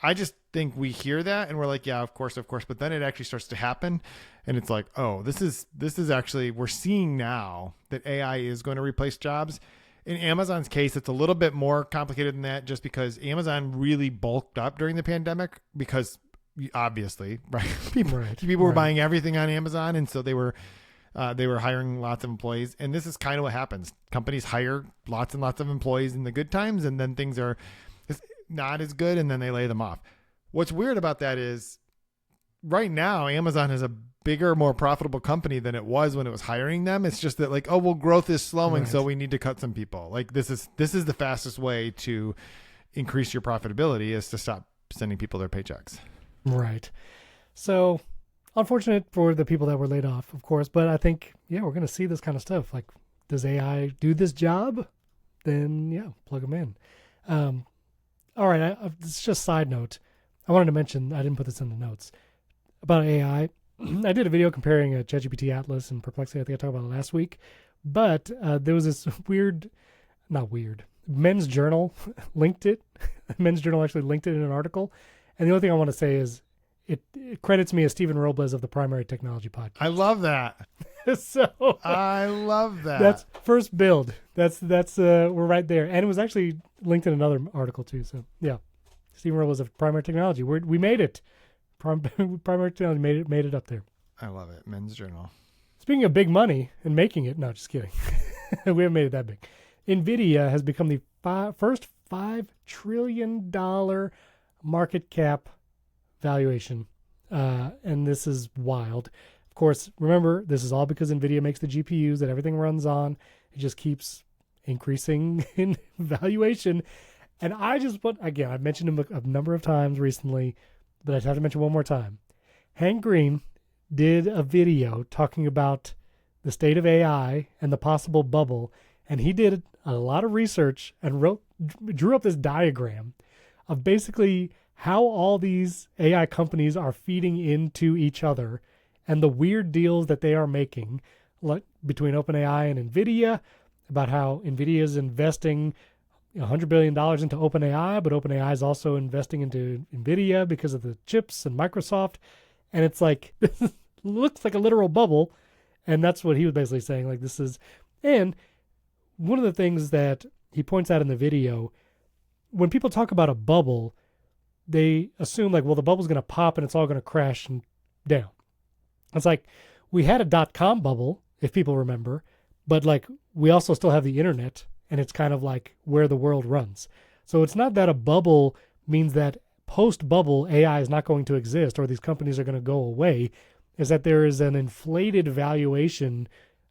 I just think we hear that and we're like, yeah, of course. But then it actually starts to happen. And it's like, oh, this is actually, we're seeing now that AI is going to replace jobs. In Amazon's case, it's a little bit more complicated than that just because Amazon really bulked up during the pandemic because obviously, right? People were buying everything on Amazon. And so they were hiring lots of employees. And this is kind of what happens. Companies hire lots and lots of employees in the good times, and then things are not as good, and then they lay them off. What's weird about that is right now, Amazon is a bigger, more profitable company than it was when it was hiring them. It's just that like, oh, well, growth is slowing, so we need to cut some people. Like this is the fastest way to increase your profitability is to stop sending people their paychecks. Right. So unfortunate for the people that were laid off, of course, but I think, we're going to see this kind of stuff. Like, does AI do this job? Then plug them in. All right. It's just a side note. I wanted to mention, I didn't put this in the notes, about AI. I did a video comparing ChatGPT Atlas and Perplexity. I think I talked about it last week. But there was this Men's Journal linked it. Men's Journal actually linked it in an article. And the only thing I want to say is it credits me as Stephen Robles of the Primary Technology Podcast. I love that. So I love that. That's first build. That's we're right there. And it was actually linked in another article too. So yeah, Stephen Robles of Primary Technology. We made it. Primary Technology made it up there. I love it. Men's Journal. Speaking of big money and making it, no, just kidding. We haven't made it that big. Nvidia has become the first $5 trillion market cap valuation. And this is wild. Of course, remember, this is all because Nvidia makes the GPUs that everything runs on. It just keeps increasing in valuation. And I just want, again, I've mentioned him a number of times recently, but I have to mention one more time. Hank Green did a video talking about the state of AI and the possible bubble. And he did a lot of research and drew up this diagram of basically how all these AI companies are feeding into each other and the weird deals that they are making, like between OpenAI and Nvidia, about how Nvidia is investing $100 billion into OpenAI, but OpenAI is also investing into Nvidia because of the chips and Microsoft. And it's like, this looks like a literal bubble. And that's what he was basically saying. Like, this is, and one of the things that he points out in the video, when people talk about a bubble, they assume like, well, the bubble's going to pop and it's all going to crash and down. It's like, we had a .com bubble, if people remember, but like, we also still have the internet, and it's kind of like where the world runs. So it's not that a bubble means that post-bubble AI is not going to exist or these companies are going to go away. Is that there is an inflated valuation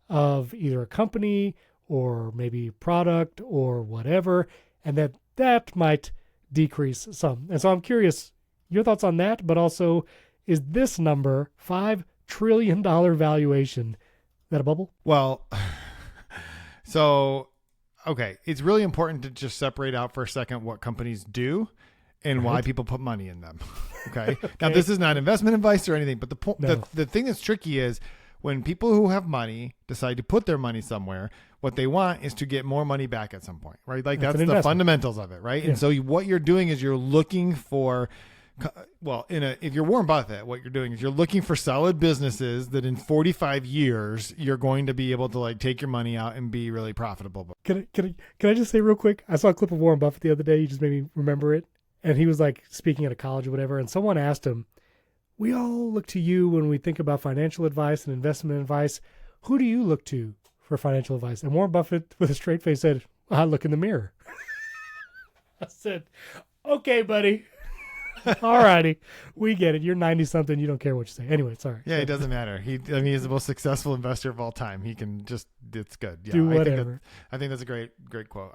of either a company or maybe product or whatever, and that might decrease some. And so I'm curious, your thoughts on that, but also, is this number, $5 trillion valuation, that a bubble? Well, so, okay, it's really important to just separate out for a second what companies do and why people put money in them. Okay? Now, this is not investment advice or anything, but the thing that's tricky is when people who have money decide to put their money somewhere, what they want is to get more money back at some point, right? Like that's the fundamentals of it, right? Yeah. And so what you're doing is you're looking for, well, if you're Warren Buffett, what you're doing is you're looking for solid businesses that in 45 years, you're going to be able to like take your money out and be really profitable. Can I just say real quick? I saw a clip of Warren Buffett the other day. You just made me remember it. And he was like speaking at a college or whatever. And someone asked him, we all look to you when we think about financial advice and investment advice. Who do you look to for financial advice? And Warren Buffett, with a straight face, said, I look in the mirror. I said, okay, buddy. All righty. We get it. You're 90-something. You don't care what you say. Anyway, sorry. Yeah, it doesn't matter. He's the most successful investor of all time. He can just, it's good. Yeah, do whatever. I think that's a great quote.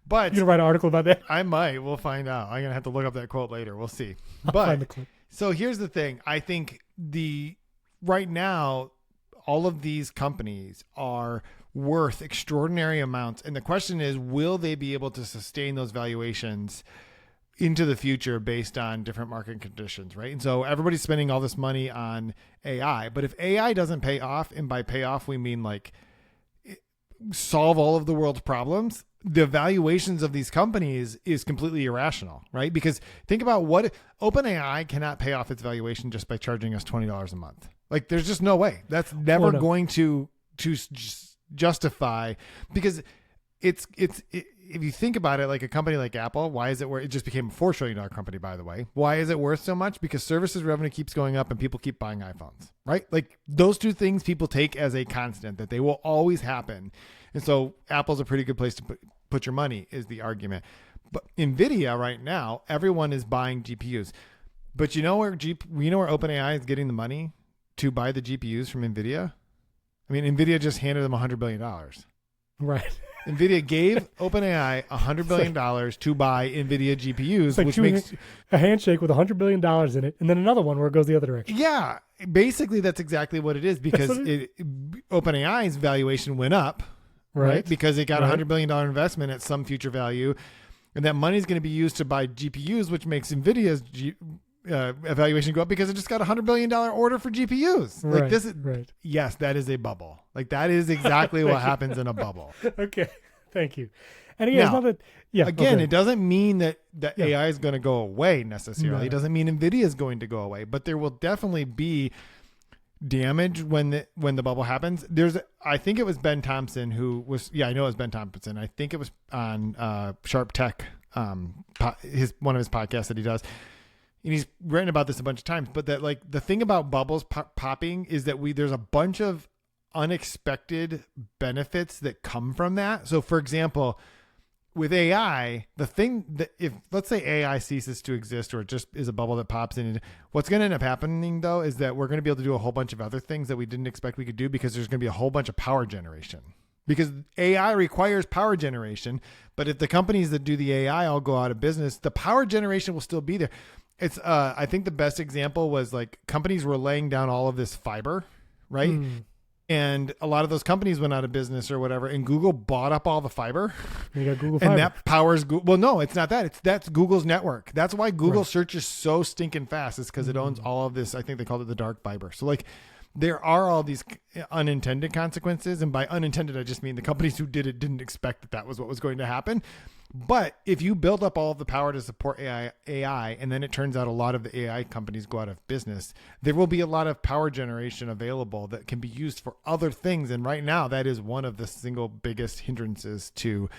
But you gonna write an article about that? I might. We'll find out. I'm going to have to look up that quote later. We'll see. I'll find the clip. So here's the thing. I think right now, all of these companies are worth extraordinary amounts. And the question is, will they be able to sustain those valuations into the future based on different market conditions, right? And so everybody's spending all this money on AI. But if AI doesn't pay off, and by pay off, we mean like solve all of the world's problems, the valuations of these companies is completely irrational, right? Because think about what OpenAI cannot pay off its valuation just by charging us $20 a month. Like there's just no way. That's never going to justify, because it's if you think about it, like a company like Apple, why is it worth? It just became a $4 trillion company, by the way. Why is it worth so much? Because services revenue keeps going up and people keep buying iPhones, right? Like those two things people take as a constant, that they will always happen. And so Apple's a pretty good place to put your money, is the argument. But Nvidia right now, everyone is buying GPUs. But you know where OpenAI is getting the money to buy the GPUs from Nvidia? I mean, Nvidia just handed them $100 billion. Right. Nvidia gave OpenAI $100 billion to buy Nvidia GPUs, like which makes a handshake with $100 billion in it, and then another one where it goes the other direction. Yeah, basically that's exactly what it is, because OpenAI's valuation went up, right? Because it got a $100 billion investment at some future value, and that money is going to be used to buy GPUs, which makes Nvidia's evaluation go up because it just got a $100 billion order for GPUs. Like this is, yes, that is a bubble. Like that is exactly what happens in a bubble. Okay. Thank you. And again, now, it doesn't mean that AI is going to go away necessarily. It doesn't mean Nvidia is going to go away, but there will definitely be damage when the bubble happens. I think it was Ben Thompson who was, I know it was Ben Thompson. I think it was on Sharp Tech, one of his podcasts that he does. And he's written about this a bunch of times, but that like the thing about bubbles popping is that there's a bunch of unexpected benefits that come from that. So for example, with AI, the thing that if let's say AI ceases to exist or it just is a bubble that pops in, what's going to end up happening though is that we're going to be able to do a whole bunch of other things that we didn't expect we could do because there's going to be a whole bunch of power generation. Because AI requires power generation, but if the companies that do the AI all go out of business, the power generation will still be there. It's I think the best example was like companies were laying down all of this fiber, right? And a lot of those companies went out of business or whatever, and Google bought up all the fiber. You got Google Fiber. And that powers Google. Well, no, it's not that. That's Google's network. That's why Google search is so stinking fast. It's because it owns all of this. I think they called it the dark fiber. So like there are all these unintended consequences. And by unintended, I just mean the companies who did it didn't expect that was what was going to happen. But if you build up all of the power to support AI, and then it turns out a lot of the AI companies go out of business, there will be a lot of power generation available that can be used for other things. And right now, that is one of the single biggest hindrances to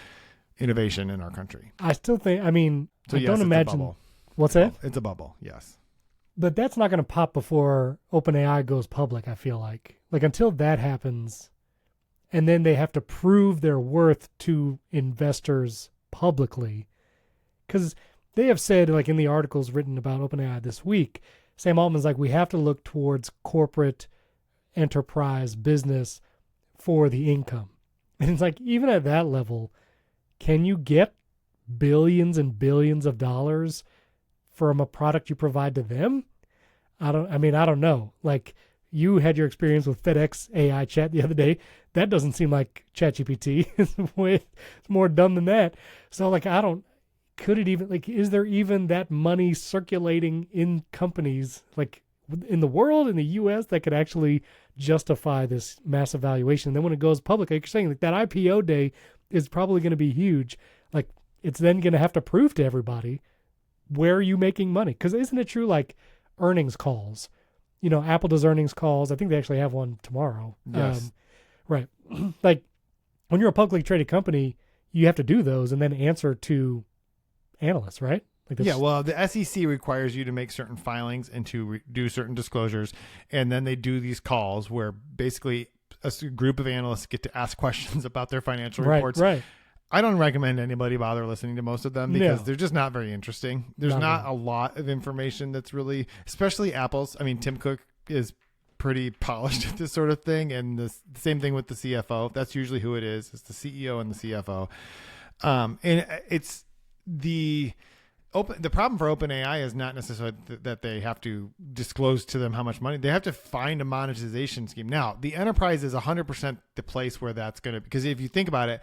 innovation in our country. I still think, I mean, so I yes, don't imagine. What's that? It's a bubble, yes. But that's not going to pop before OpenAI goes public, I feel like. Like until that happens, and then they have to prove their worth to investors publicly, because they have said, like in the articles written about OpenAI this week, Sam Altman's like, we have to look towards corporate enterprise business for the income. And it's like, even at that level, can you get billions and billions of dollars from a product you provide to them? I don't know. Like you had your experience with FedEx AI chat the other day. That doesn't seem like ChatGPT. It's more dumb than that. So like, could it even, like, is there even that money circulating in companies, like in the world, in the US, that could actually justify this massive valuation? And then when it goes public, like you're saying, like that IPO day is probably going to be huge. Like it's then going to have to prove to everybody, where are you making money? Because isn't it true, like earnings calls, Apple does earnings calls. I think they actually have one tomorrow. Yes. Right. Like when you're a publicly traded company, you have to do those and then answer to analysts, right? Like yeah, well, the SEC requires you to make certain filings and to do certain disclosures. And then they do these calls where basically a group of analysts get to ask questions about their financial reports. Right. I don't recommend anybody bother listening to most of them because they're just not very interesting. There's not a lot of information that's really, especially Apple's. I mean, Tim Cook is pretty polished at this sort of thing. And the same thing with the CFO. That's usually who it is. It's the CEO and the CFO. And it's the problem for OpenAI is not necessarily that they have to disclose to them how much money. They have to find a monetization scheme. Now, the enterprise is 100% the place where that's going to, because if you think about it,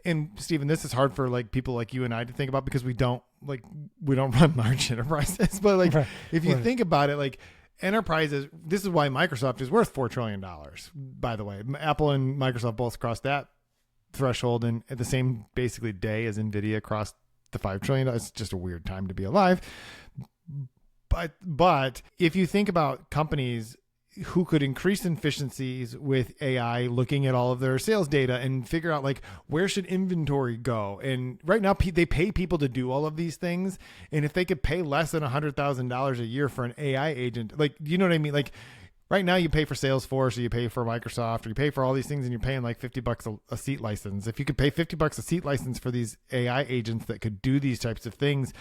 and Stephen, this is hard for like people like you and I to think about because we don't run large enterprises, but like if you think about it, like enterprises, this is why Microsoft is worth $4 trillion. By the way, Apple and Microsoft both crossed that threshold and at the same basically day as Nvidia crossed the $5 trillion. It's just a weird time to be alive. But if you think about companies who could increase efficiencies with AI, looking at all of their sales data and figure out like where should inventory go. And right now they pay people to do all of these things. And if they could pay less than $100,000 a year for an AI agent, like, you know what I mean? Like right now you pay for Salesforce or you pay for Microsoft or you pay for all these things and you're paying like $50 a seat license. If you could pay $50 a seat license for these AI agents that could do these types of things,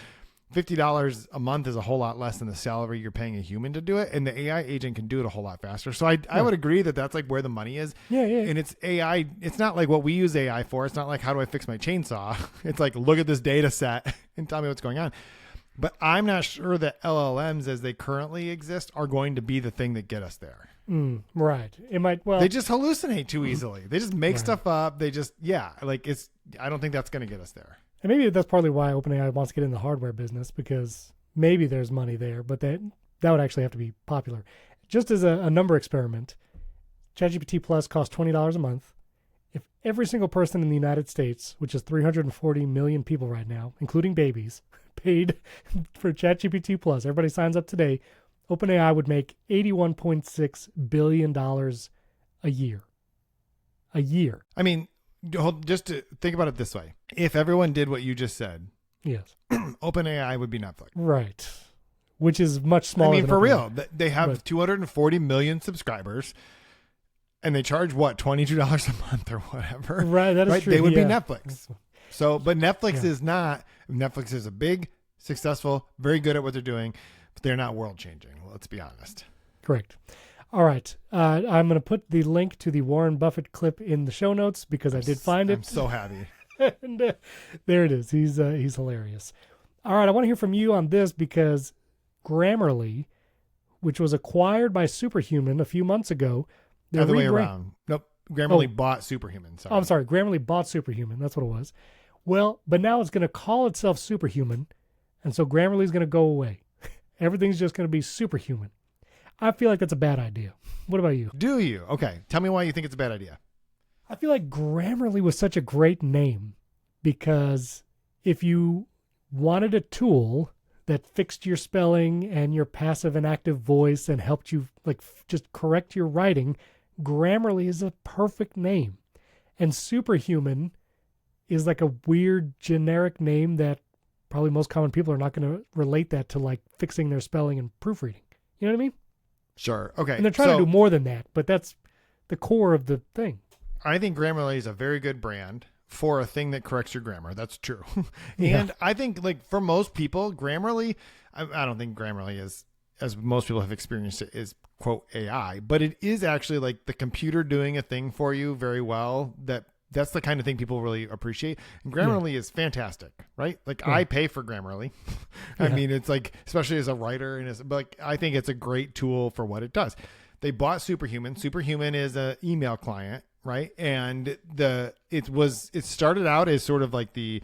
$50 a month is a whole lot less than the salary you're paying a human to do it. And the AI agent can do it a whole lot faster. So I would agree that that's like where the money is. Yeah. And it's AI. It's not like what we use AI for. It's not like, how do I fix my chainsaw? It's like, look at this data set and tell me what's going on. But I'm not sure that LLMs as they currently exist are going to be the thing that get us there. Right. It might, well, they just hallucinate too easily. They just make stuff up. They just, I don't think that's going to get us there. And maybe that's partly why OpenAI wants to get in the hardware business, because maybe there's money there, but that would actually have to be popular. Just as a number experiment, ChatGPT Plus costs $20 a month. If every single person in the United States, which is 340 million people right now, including babies, paid for ChatGPT Plus, everybody signs up today, OpenAI would make $81.6 billion a year. A year. I mean, just to think about it this way. If everyone did what you just said, yes, OpenAI would be Netflix. Right. Which is much smaller. I mean, than for OpenAI. real, they have 240 million subscribers. and they charge what, $22 a month or whatever. Right, that is true. They would be Netflix. So, but Netflix is not. Netflix is a big, successful, very good at what they're doing, but they're not world changing. Let's be honest. Correct. All right. I'm going to put the link to the Warren Buffett clip in the show notes because I did find it. I'm so happy. And there it is. He's hilarious. All right. I want to hear from you on this because Grammarly, which was acquired by Superhuman a few months ago. Other way around. Nope. Grammarly bought Superhuman. Sorry. Oh, I'm sorry. Grammarly bought Superhuman. That's what it was. Well, but now it's going to call itself Superhuman. And so Grammarly is going to go away. Everything's just going to be Superhuman. I feel like that's a bad idea. What about you? Do you? Okay. Tell me why you think it's a bad idea. I feel like Grammarly was such a great name because if you wanted a tool that fixed your spelling and your passive and active voice and helped you like just correct your writing, Grammarly is a perfect name. And Superhuman is like a weird generic name that probably most common people are not going to relate that to like fixing their spelling and proofreading. You know what I mean? Sure. Okay. And they're trying to do more than that, but that's the core of the thing. I think Grammarly is a very good brand for a thing that corrects your grammar. That's true. Yeah. And I think like for most people, Grammarly, I don't think Grammarly is, as most people have experienced it, is quote AI, but it is actually like the computer doing a thing for you very well. That's the kind of thing people really appreciate. And Grammarly is fantastic, right? Like I pay for Grammarly. I mean, it's like, especially as a writer, but like, I think it's a great tool for what it does. They bought Superhuman. Superhuman is an email client, right? And it started out as sort of like the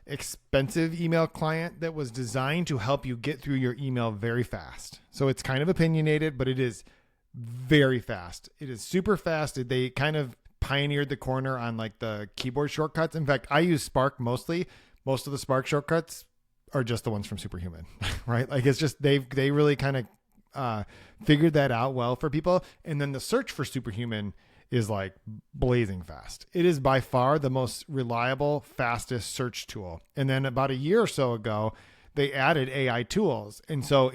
expensive email client that was designed to help you get through your email very fast. So it's kind of opinionated, but it is very fast. It is super fast. They kind of pioneered the corner on like the keyboard shortcuts. In fact, I use Spark mostly. Most of the Spark shortcuts are just the ones from Superhuman, right? Like it's just, they really kind of figured that out well for people. And then the search for Superhuman is like blazing fast. It is by far the most reliable, fastest search tool. And then about a year or so ago, they added AI tools. And so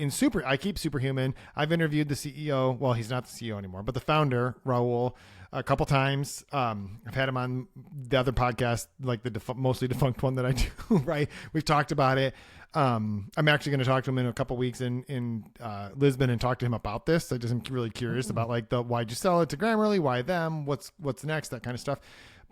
I keep Superhuman. I've interviewed the CEO. Well, he's not the CEO anymore, but the founder, Raul, a couple times. I've had him on the other podcast, like the mostly defunct one that I do, right? We've talked about it. I'm actually going to talk to him in a couple weeks in Lisbon and talk to him about this. I just am really curious about like why'd you sell it to Grammarly? Why them? What's next? That kind of stuff.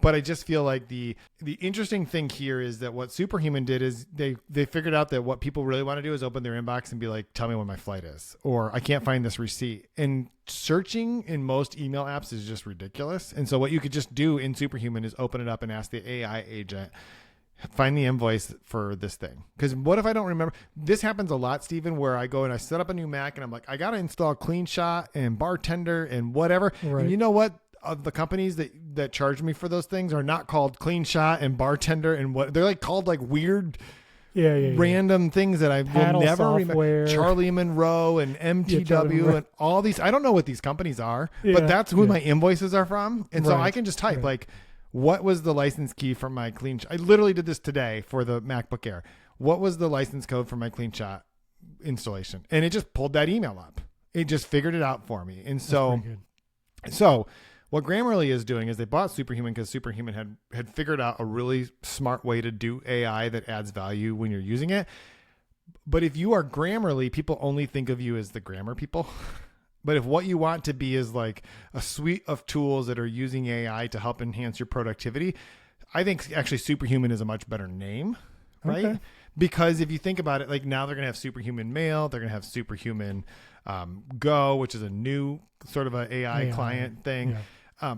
But I just feel like the interesting thing here is that what Superhuman did is they figured out that what people really want to do is open their inbox and be like, tell me when my flight is, or I can't find this receipt. And searching in most email apps is just ridiculous. And so what you could just do in Superhuman is open it up and ask the AI agent, find the invoice for this thing. Because what if I don't remember? This happens a lot, Stephen, where I go and I set up a new Mac and I'm like, I got to install CleanShot and Bartender and whatever. Right. And you know what? Of the companies that charge me for those things are not called CleanShot and Bartender and what they're like called like weird random things that I will never remember. Charlie Monroe and MTW and all these. I don't know what these companies are, but that's who my invoices are from. And so I can just type like, what was the license key for my CleanShot? I literally did this today for the MacBook Air. What was the license code for my CleanShot installation? And it just pulled that email up. It just figured it out for me. And so what Grammarly is doing is they bought Superhuman because Superhuman had figured out a really smart way to do AI that adds value when you're using it. But if you are Grammarly, people only think of you as the grammar people. But if what you want to be is like a suite of tools that are using AI to help enhance your productivity, I think actually Superhuman is a much better name, right? Okay. Because if you think about it, like now they're going to have Superhuman Mail, they're going to have Superhuman Go, which is a new sort of an AI client thing. Yeah.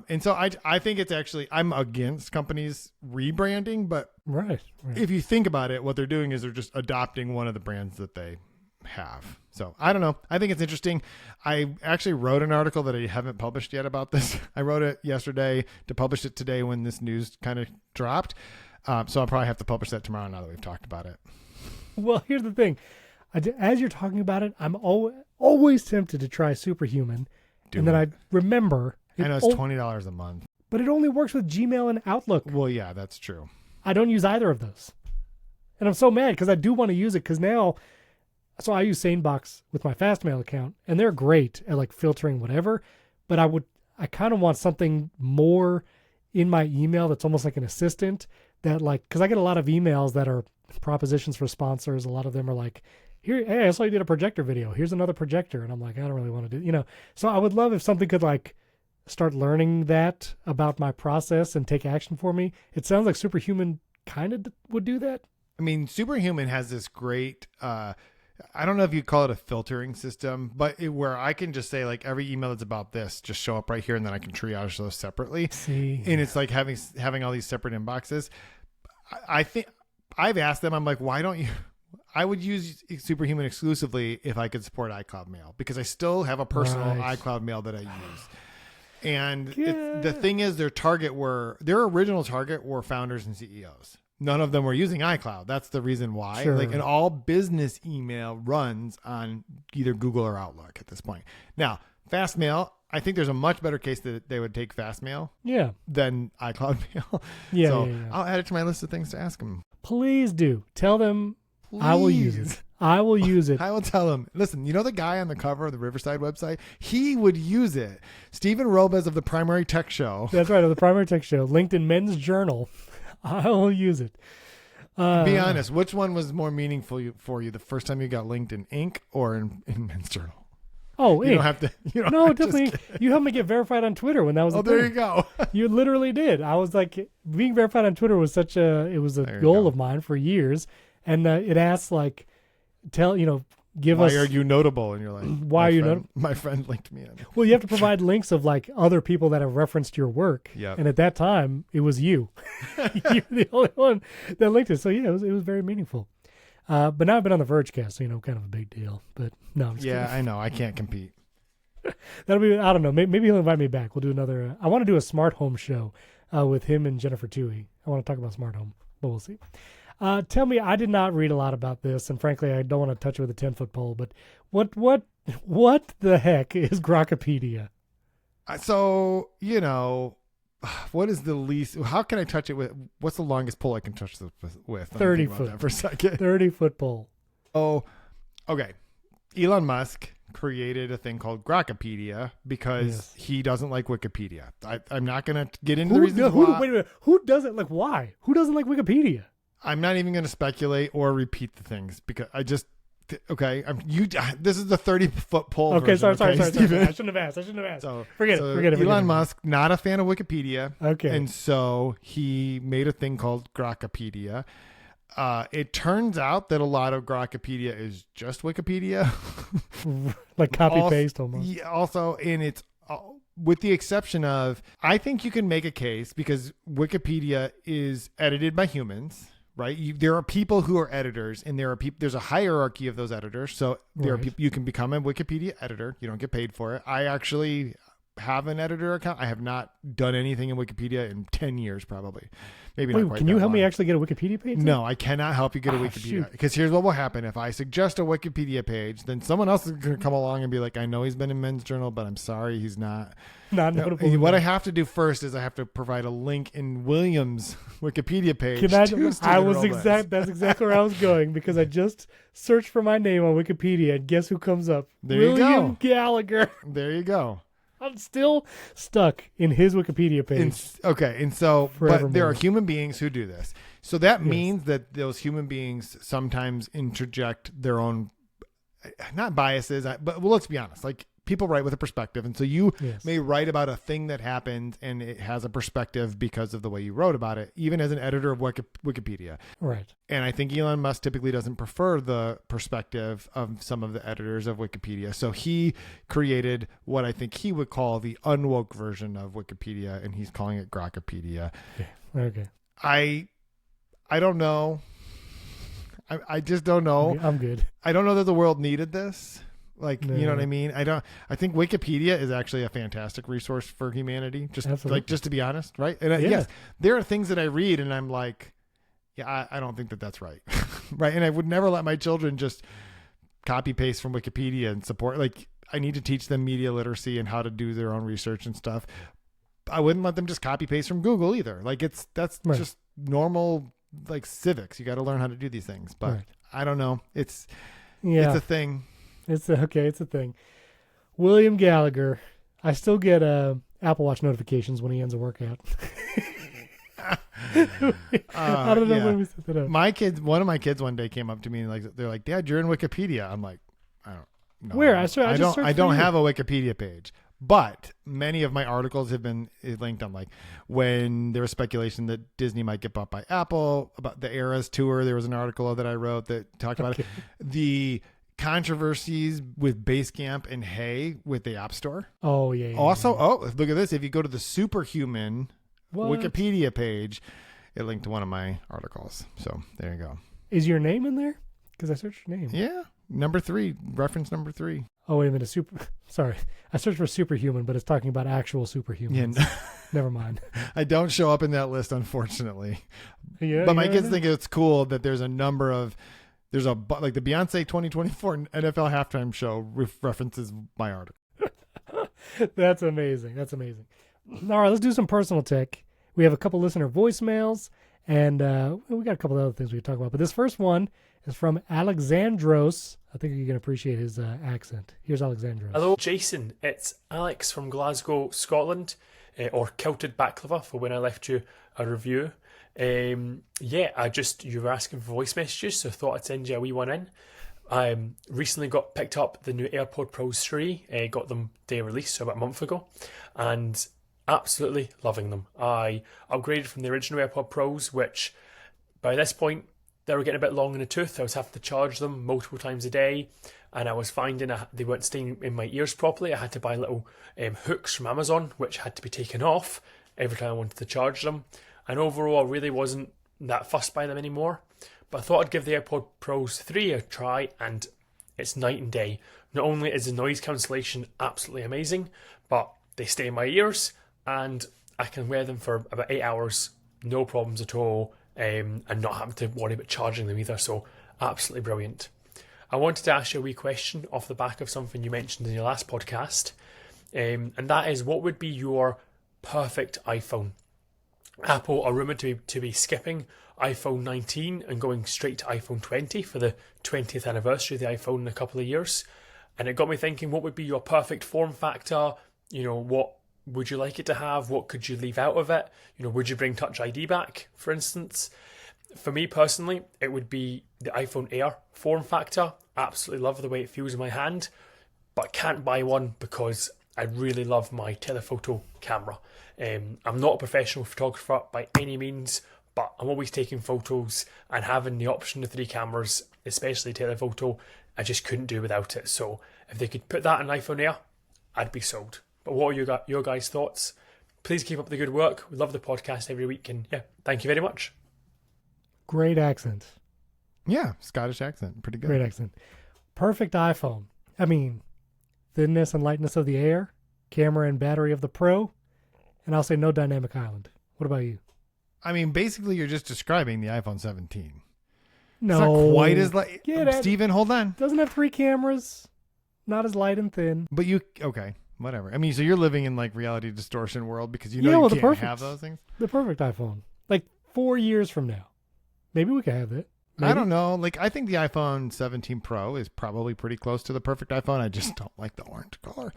And so I think it's actually, I'm against companies rebranding, but if you think about it, what they're doing is they're just adopting one of the brands that they have. So I don't know. I think it's interesting. I actually wrote an article that I haven't published yet about this. I wrote it yesterday to publish it today when this news kind of dropped. So I'll probably have to publish that tomorrow now that we've talked about it. Well, here's the thing. As you're talking about it, I'm always tempted to try Superhuman. And then I remember... I know it's $20 a month. But it only works with Gmail and Outlook. Well, yeah, that's true. I don't use either of those. And I'm so mad because I do want to use it because now... So I use SaneBox with my Fastmail account, and they're great at like filtering whatever. But I kind of want something more in my email that's almost like an assistant that like, because I get a lot of emails that are propositions for sponsors. A lot of them are like, here, hey, I saw you did a projector video. Here's another projector. And I'm like, I don't really want to do, so I would love if something could like start learning that about my process and take action for me. It sounds like Superhuman kind of would do that. I mean, Superhuman has this great, I don't know if you call it a filtering system, but where I can just say like every email that's about this, just show up right here. And then I can triage those separately. See. And it's like having all these separate inboxes. I think I've asked them, I'm like, why don't you, I would use Superhuman exclusively if I could support iCloud Mail, because I still have a personal iCloud Mail that I use. And the thing is, their original target were founders and CEOs. None of them were using iCloud. That's the reason why. Sure. Like, an all business email runs on either Google or Outlook at this point. Now, Fast Mail, I think there's a much better case that they would take Fast Mail than iCloud Mail. I'll add it to my list of things to ask them. Please do. Tell them I will use it. I will use it. I will tell them, listen, you know the guy on the cover of the Riverside website? He would use it. Stephen Robes of the Primary Tech Show. That's right, of the Primary Tech Show, linked in Men's Journal. I will use it. Be honest, which one was more meaningful for you, the first time you got linked in Inc. or in Men's Journal? Oh, you Inc. don't have to. No, definitely. You helped me get verified on Twitter when that was. Oh, there you go. You literally did. I was like, being verified on Twitter was it was a goal of mine for years, and it asks like, give us. Why are you notable? And you're like, why are you notable? My friend linked me in. Well, you have to provide links of like other people that have referenced your work. Yeah. And at that time, it was you. You're the only one that linked it. So yeah, it was very meaningful. But now I've been on the Vergecast, so kind of a big deal. But no, I'm just kidding. I know. I can't compete. That'll be, I don't know. Maybe he'll invite me back. We'll do another. I want to do a smart home show with him and Jennifer Toohey. I want to talk about smart home, but we'll see. Tell me, I did not read a lot about this, and frankly, I don't want to touch it with a 10-foot pole. But what the heck is Grokipedia? So what is the least? How can I touch it with? What's the longest pole I can touch this with? 30 foot for a second. 30-foot pole. Oh, okay. Elon Musk created a thing called Grokipedia because he doesn't like Wikipedia. I'm not going to get into the reasons why. Wait a minute. Who doesn't like? Why? Who doesn't like Wikipedia? I'm not even going to speculate or repeat the things because I just. Okay, this is the 30-foot pole. Okay, version, sorry. I shouldn't have asked. Forget it. Elon Musk, not a fan of Wikipedia. Okay, and so he made a thing called Grokipedia. It turns out that a lot of Grokipedia is just Wikipedia, like copy paste almost. Yeah, also, and it's with the exception of, I think you can make a case because Wikipedia is edited by humans. Right, there are people who are editors, and there's a hierarchy of those editors. So there are people you can become a Wikipedia editor. You don't get paid for it. I actually have an editor account. I have not done anything in Wikipedia in 10 years, probably. Maybe not quite. Can you help me actually get a Wikipedia page? No, I cannot help you get a Wikipedia because here's what will happen: if I suggest a Wikipedia page, then someone else is going to come along and be like, "I know he's been in Men's Journal, but I'm sorry, he's not." Notable. What I have to do first is I have to provide a link in William's Wikipedia page. That's exactly where I was going because I just searched for my name on Wikipedia and guess who comes up? William Gallagher. There you go. I'm still stuck in his Wikipedia page. But there are human beings who do this. So that means that those human beings sometimes interject their own, not biases, but let's be honest, like people write with a perspective. And so you may write about a thing that happened and it has a perspective because of the way you wrote about it, even as an editor of Wikipedia. Right. And I think Elon Musk typically doesn't prefer the perspective of some of the editors of Wikipedia. So he created what I think he would call the unwoke version of Wikipedia, and he's calling it Grokipedia. Okay. I don't know. I just don't know. I'm good. I don't know that the world needed this. You know what I mean? I think Wikipedia is actually a fantastic resource for humanity. Just to be honest, right? And yes, there are things that I read and I'm like, I don't think that that's right. Right. And I would never let my children just copy paste from Wikipedia and support. Like, I need to teach them media literacy and how to do their own research and stuff. I wouldn't let them just copy paste from Google either. Like that's just normal, like civics. You got to learn how to do these things, but I don't know. It's a thing. It's a thing. William Gallagher. I still get Apple Watch notifications when he ends a workout. I don't know when we set that up. One of my kids one day came up to me and they're like, Dad, you're in Wikipedia. I'm like, I don't know. Where? I don't have a Wikipedia page. But many of my articles have been linked on, like, when there was speculation that Disney might get bought by Apple, about the Eras tour. There was an article that I wrote that talked about it. The controversies with Basecamp and Hey with the App Store. Oh, yeah. Also, look at this. If you go to the Superhuman Wikipedia page, it linked to one of my articles. So there you go. Is your name in there? Because I searched your name. Yeah. Reference number 3. Oh, wait a minute. Sorry. I searched for superhuman, but it's talking about actual superhumans. Yeah. Never mind. I don't show up in that list, unfortunately. Yeah, but my kids think it's cool that there's a number of, like the Beyonce 2024 NFL halftime show references my article. That's amazing. All right, let's do some personal tech. We have a couple listener voicemails, and we got a couple other things we can talk about. But this first one is from Alexandros. I think you can appreciate his accent. Here's Alexandros. Hello, Jason. It's Alex from Glasgow, Scotland, or Kilted Baklava for when I left you a review. You were asking for voice messages, so I thought I'd send you a wee one in. I recently picked up the new AirPod Pros 3, got them day release, so about a month ago, and absolutely loving them. I upgraded from the original AirPod Pros, which by this point, they were getting a bit long in the tooth. I was having to charge them multiple times a day, and I was finding they weren't staying in my ears properly. I had to buy little hooks from Amazon, which had to be taken off every time I wanted to charge them. And overall, I really wasn't that fussed by them anymore. But I thought I'd give the AirPod Pros 3 a try, and it's night and day. Not only is the noise cancellation absolutely amazing, but they stay in my ears, and I can wear them for about 8 hours, no problems at all. And not having to worry about charging them either, so absolutely brilliant. I wanted to ask you a wee question off the back of something you mentioned in your last podcast, and that is, what would be your perfect iPhone? Apple are rumoured to be skipping iPhone 19 and going straight to iPhone 20 for the 20th anniversary of the iPhone in a couple of years, and it got me thinking, what would be your perfect form factor? What would you like it to have? What could you leave out of it? Would you bring Touch ID back, for instance? For me personally, it would be the iPhone Air form factor. Absolutely love the way it feels in my hand, but can't buy one because I really love my telephoto camera. I'm not a professional photographer by any means, but I'm always taking photos, and having the option of 3 cameras, especially telephoto, I just couldn't do without it. So if they could put that in iPhone Air, I'd be sold. But what are your guys' thoughts? Please keep up the good work. We love the podcast every week. And thank you very much. Great accent. Yeah, Scottish accent. Pretty good. Great accent. Perfect iPhone. I mean, thinness and lightness of the Air, camera and battery of the Pro, and I'll say no dynamic island. What about you? I mean, basically, you're just describing the iPhone 17. No. It's not quite as light. Yeah, Steven, hold on. Doesn't have 3 cameras. Not as light and thin. But okay. Whatever. I mean, so you're living in like reality distortion world because you can't have those things. The perfect iPhone, like 4 years from now, maybe we could have it. Maybe. I don't know. Like, I think the iPhone 17 Pro is probably pretty close to the perfect iPhone. I just don't like the orange color.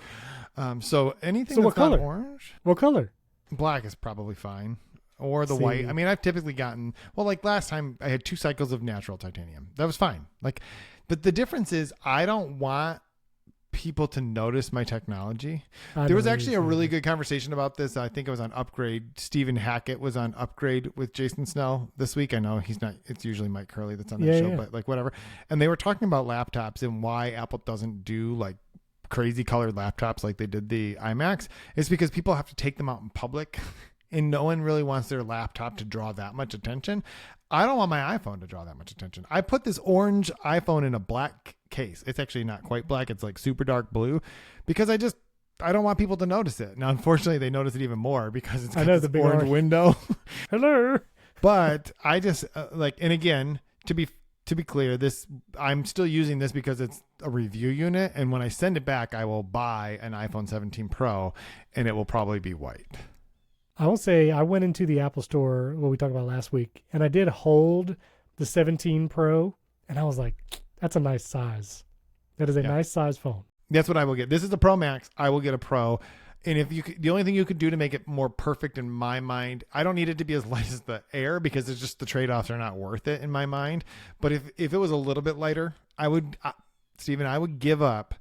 So anything that's what color? Not orange, what color? Black is probably fine, or the white. I mean, I've typically gotten like last time I had 2 cycles of natural titanium. That was fine. Like, but the difference is I don't want people to notice my technology. There was actually a really good conversation about this. I think it was on Upgrade. Stephen Hackett was on Upgrade with Jason Snell this week. I know he's not, it's usually Mike Curley that's on that show, but like whatever. And they were talking about laptops and why Apple doesn't do like crazy colored laptops like they did the iMacs. It's because people have to take them out in public and no one really wants their laptop to draw that much attention. I don't want my iPhone to draw that much attention. I put this orange iPhone in a black case. It's actually not quite black. It's like super dark blue because I don't want people to notice it. Now, unfortunately, they notice it even more because it's got this big orange window. Hello. But I just and again, to be clear, I'm still using this because it's a review unit. And when I send it back, I will buy an iPhone 17 Pro and it will probably be white. I will say I went into the Apple store, what we talked about last week, and I did hold the 17 Pro, and I was like, that's a nice size. That is a nice size phone. That's what I will get. This is the Pro Max. I will get a Pro. And if you could, the only thing you could do to make it more perfect in my mind, I don't need it to be as light as the Air because it's just the trade-offs are not worth it in my mind. But if it was a little bit lighter, I would, Stephen, I would give up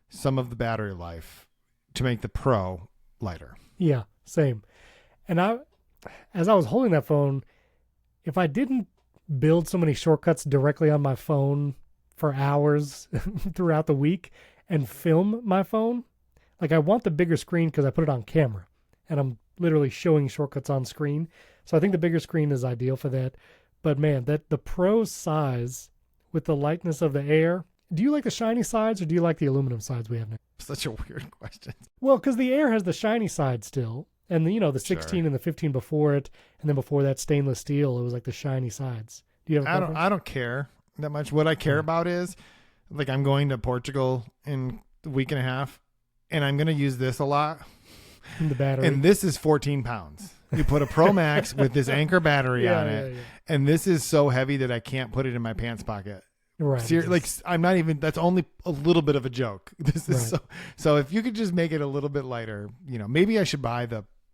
some of the battery life to make the Pro lighter. Yeah, same. And as I was holding that phone, if I didn't build so many shortcuts directly on my phone for hours throughout the week and film my phone, like I want the bigger screen because I put it on camera and I'm literally showing shortcuts on screen. So I think the bigger screen is ideal for that. But man, that the Pro size with the lightness of the Air, do you like the shiny sides or do you like the aluminum sides we have now? Such a weird question. Well, because the Air has the shiny side still. And the 16 and the 15 before it, and then before that stainless steel, it was like the shiny sides. Do you have a preference? I don't care that much. What I care about is, like, I'm going to Portugal in a week and a half, and I'm going to use this a lot. The battery. And this is 14 pounds. You put a Pro Max with this Anker battery on it, and this is so heavy that I can't put it in my pants pocket. Right. Like, I'm not even, that's only a little bit of a joke. This is so if you could just make it a little bit lighter, maybe I should buy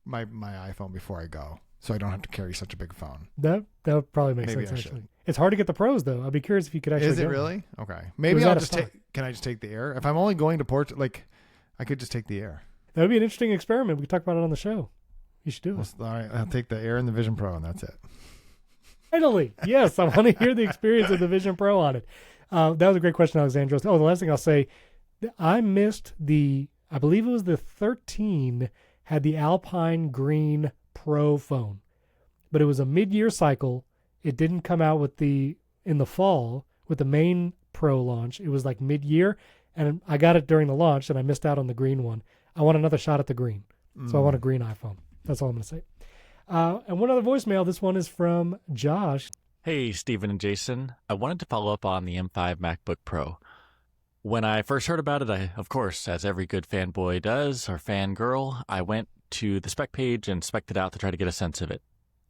my iPhone before I go, so I don't have to carry such a big phone. That would probably make sense, actually. It's hard to get the Pros, though. I'd be curious if you could actually Is it get really? one. Okay. Maybe I'll just can I just take the Air? If I'm only going to Portugal, like, I could just take the Air. That would be an interesting experiment. We could talk about it on the show. You should do it. All right. I'll take the Air and the Vision Pro, and that's it. Finally. Yes, I want to hear the experience of the Vision Pro on it. That was a great question, Alexandros. Oh, the last thing I'll say, I missed I believe it was the 13 had the Alpine Green Pro phone, but it was a mid-year cycle. It didn't come out in the fall with the main Pro launch. It was like mid-year, and I got it during the launch, and I missed out on the green one. I want another shot at the green, so I want a green iPhone. That's all I'm going to say. And one other voicemail. This one is from Josh. Hey, Stephen and Jason. I wanted to follow up on the M5 MacBook Pro. When I first heard about it, I, of course, as every good fanboy does, or fangirl, I went to the spec page and spec'd it out to try to get a sense of it.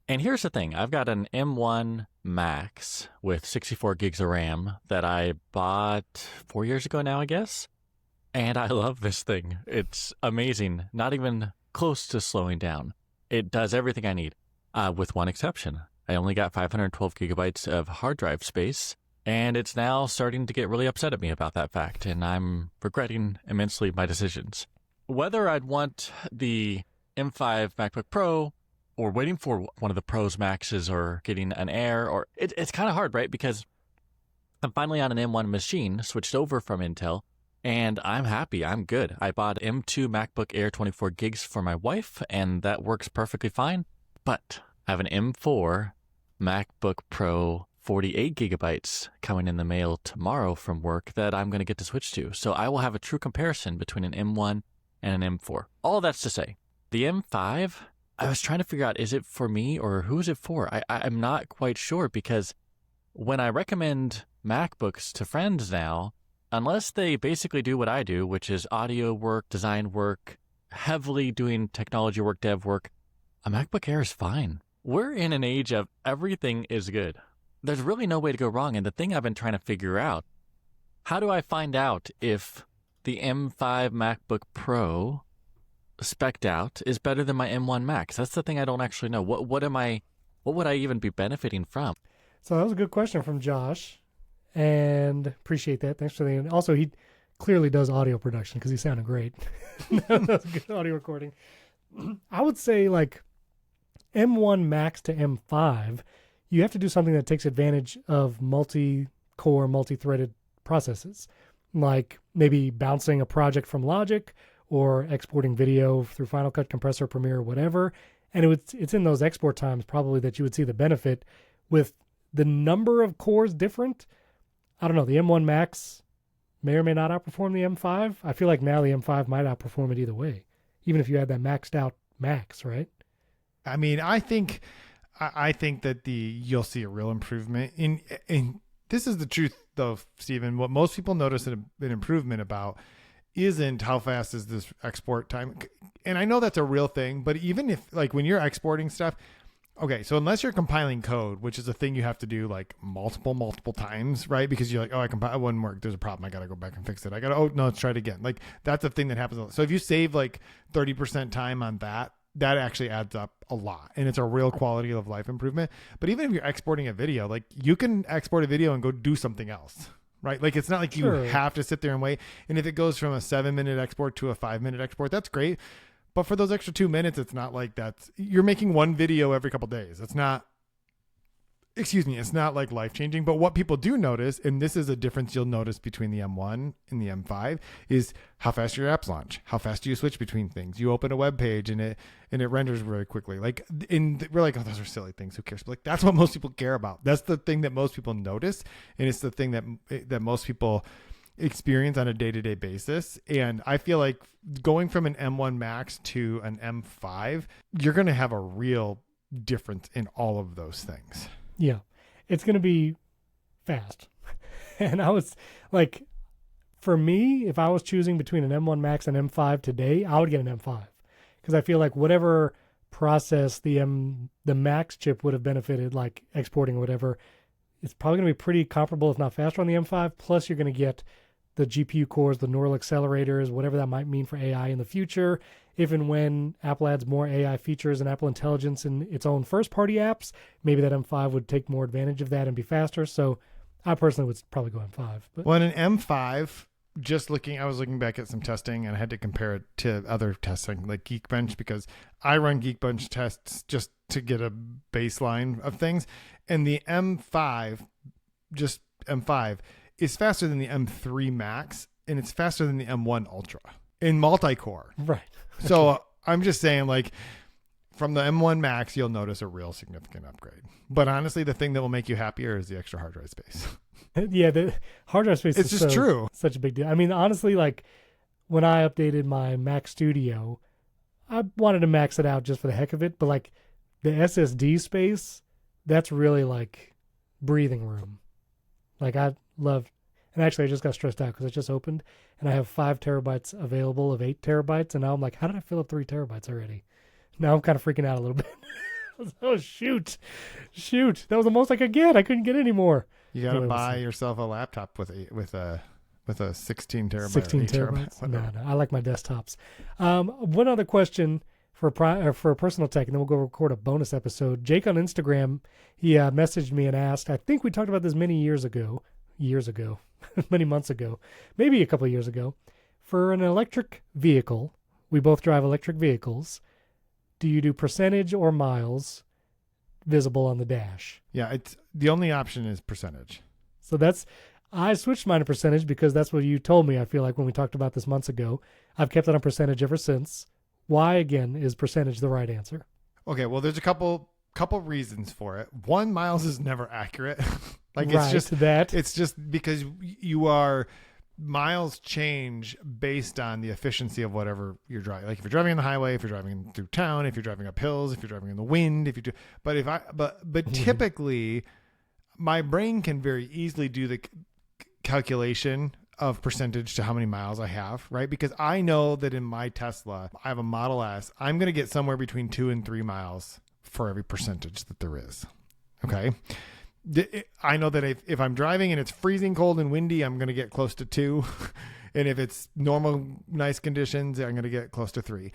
And here's the thing. I've got an M1 Max with 64 gigs of RAM that I bought 4 years ago now, I guess. And I love this thing. It's amazing. Not even close to slowing down. It does everything I need, with one exception. I only got 512 gigabytes of hard drive space, and it's now starting to get really upset at me about that fact, and I'm regretting immensely my decisions. Whether I'd want the M5 MacBook Pro or waiting for one of the Pros Maxes or getting an Air, or it's kind of hard, right? Because I'm finally on an M1 machine, switched over from Intel, and I'm happy. I'm good. I bought M2 MacBook Air 24 gigs for my wife, and that works perfectly fine. But I have an M4 MacBook Pro 48 gigabytes coming in the mail tomorrow from work that I'm going to get to switch to. So I will have a true comparison between an M1 and an M4. All that's to say, the M5, I was trying to figure out, is it for me or who is it for? I'm not quite sure, because when I recommend MacBooks to friends now, unless they basically do what I do, which is audio work, design work, heavily doing technology work, dev work, a MacBook Air is fine. We're in an age of everything is good. There's really no way to go wrong. And the thing I've been trying to figure out, how do I find out if the M5 MacBook Pro spec'd out is better than my M1 Max? That's the thing I don't actually know. What would I even be benefiting from? So that was a good question from Josh, and appreciate that. Thanks for the. Also, he clearly does audio production because he sounded great. That was good audio recording. I would say like M1 Max to M5, you have to do something that takes advantage of multi-core, multi-threaded processes, like maybe bouncing a project from Logic or exporting video through Final Cut, Compressor, Premiere, whatever. And it's in those export times probably that you would see the benefit. With the number of cores different, I don't know, the M1 Max may or may not outperform the M5. I feel like now the M5 might outperform it either way, even if you had that maxed out Max, right? I mean, I think that you'll see a real improvement in this is the truth though, Stephen. What most people notice an improvement about isn't how fast is this export time. And I know that's a real thing, but even if like when you're exporting stuff, Okay, so unless you're compiling code, which is a thing you have to do like multiple times, right? Because you're like, oh, I compiled, it wouldn't work. There's a problem. I got to go back and fix it. Oh, no, let's try it again. Like that's a thing that happens. So if you save like 30% time on that, that actually adds up a lot. And it's a real quality of life improvement. But even if you're exporting a video, like you can export a video and go do something else, right? Like it's not like you have to sit there and wait. And if it goes from a 7-minute export to a 5-minute export, that's great. But for those extra 2 minutes, it's not like you're making one video every couple days. It's not like life changing. But what people do notice, and this is a difference you'll notice between the M1 and the M5, is how fast your apps launch, how fast do you switch between things. You open a web page and it renders very quickly. Like, we're like, oh, those are silly things. Who cares? But like, that's what most people care about. That's the thing that most people notice, and it's the thing that most people experience on a day-to-day basis. And I feel like going from an M1 Max to an M5, you're going to have a real difference in all of those things. Yeah, it's going to be fast. And I was like, for me, if I was choosing between an M1 Max and M5 today, I would get an M5 because I feel like whatever process the Max chip would have benefited, like exporting or whatever, it's probably going to be pretty comparable, if not faster, on the M5. Plus, you're going to get the GPU cores, the neural accelerators, whatever that might mean for AI in the future. If and when Apple adds more AI features and Apple Intelligence in its own first-party apps, maybe that M5 would take more advantage of that and be faster. So I personally would probably go M5. But well, in an M5, I was looking back at some testing and I had to compare it to other testing like Geekbench, because I run Geekbench tests just to get a baseline of things. And the M5 is faster than the M3 Max, and it's faster than the M1 Ultra in multi-core. Right. So I'm just saying, like, from the M1 Max, you'll notice a real significant upgrade. But honestly, the thing that will make you happier is the extra hard drive space. Yeah, the hard drive space it's is just true. Such a big deal. I mean, honestly, like, when I updated my Mac Studio, I wanted to max it out just for the heck of it. But, like, the SSD space, that's really, like, breathing room. Like, I love, and actually I just got stressed out because it just opened and I have 5 terabytes available of 8 terabytes. And now I'm like, how did I fill up 3 terabytes already? Now I'm kind of freaking out a little bit. Oh, shoot. That was the most I could get. I couldn't get any more. You got to buy yourself a laptop with a 16 terabyte. 16 terabytes. No, I like my desktops. One other question for personal tech, and then we'll go record a bonus episode. Jake on Instagram, he messaged me and asked, I think we talked about this many many months ago, maybe a couple of years ago. For an electric vehicle, we both drive electric vehicles. Do you do percentage or miles visible on the dash? Yeah, it's the only option is percentage. So I switched mine to percentage because that's what you told me, I feel like, when we talked about this months ago. I've kept it on percentage ever since. Why, again, is percentage the right answer? Okay, well, there's a couple reasons for it. One, miles is never accurate. Like, right, it's just because miles change based on the efficiency of whatever you're driving. Like if you're driving on the highway, if you're driving through town, if you're driving up hills, if you're driving in the wind, but typically my brain can very easily do the calculation of percentage to how many miles I have, right? Because I know that in my Tesla, I have a Model S, I'm going to get somewhere between 2 and 3 miles for every percentage that there is. Okay. I know that if I'm driving and it's freezing cold and windy, I'm going to get close to 2. And if it's normal, nice conditions, I'm going to get close to 3.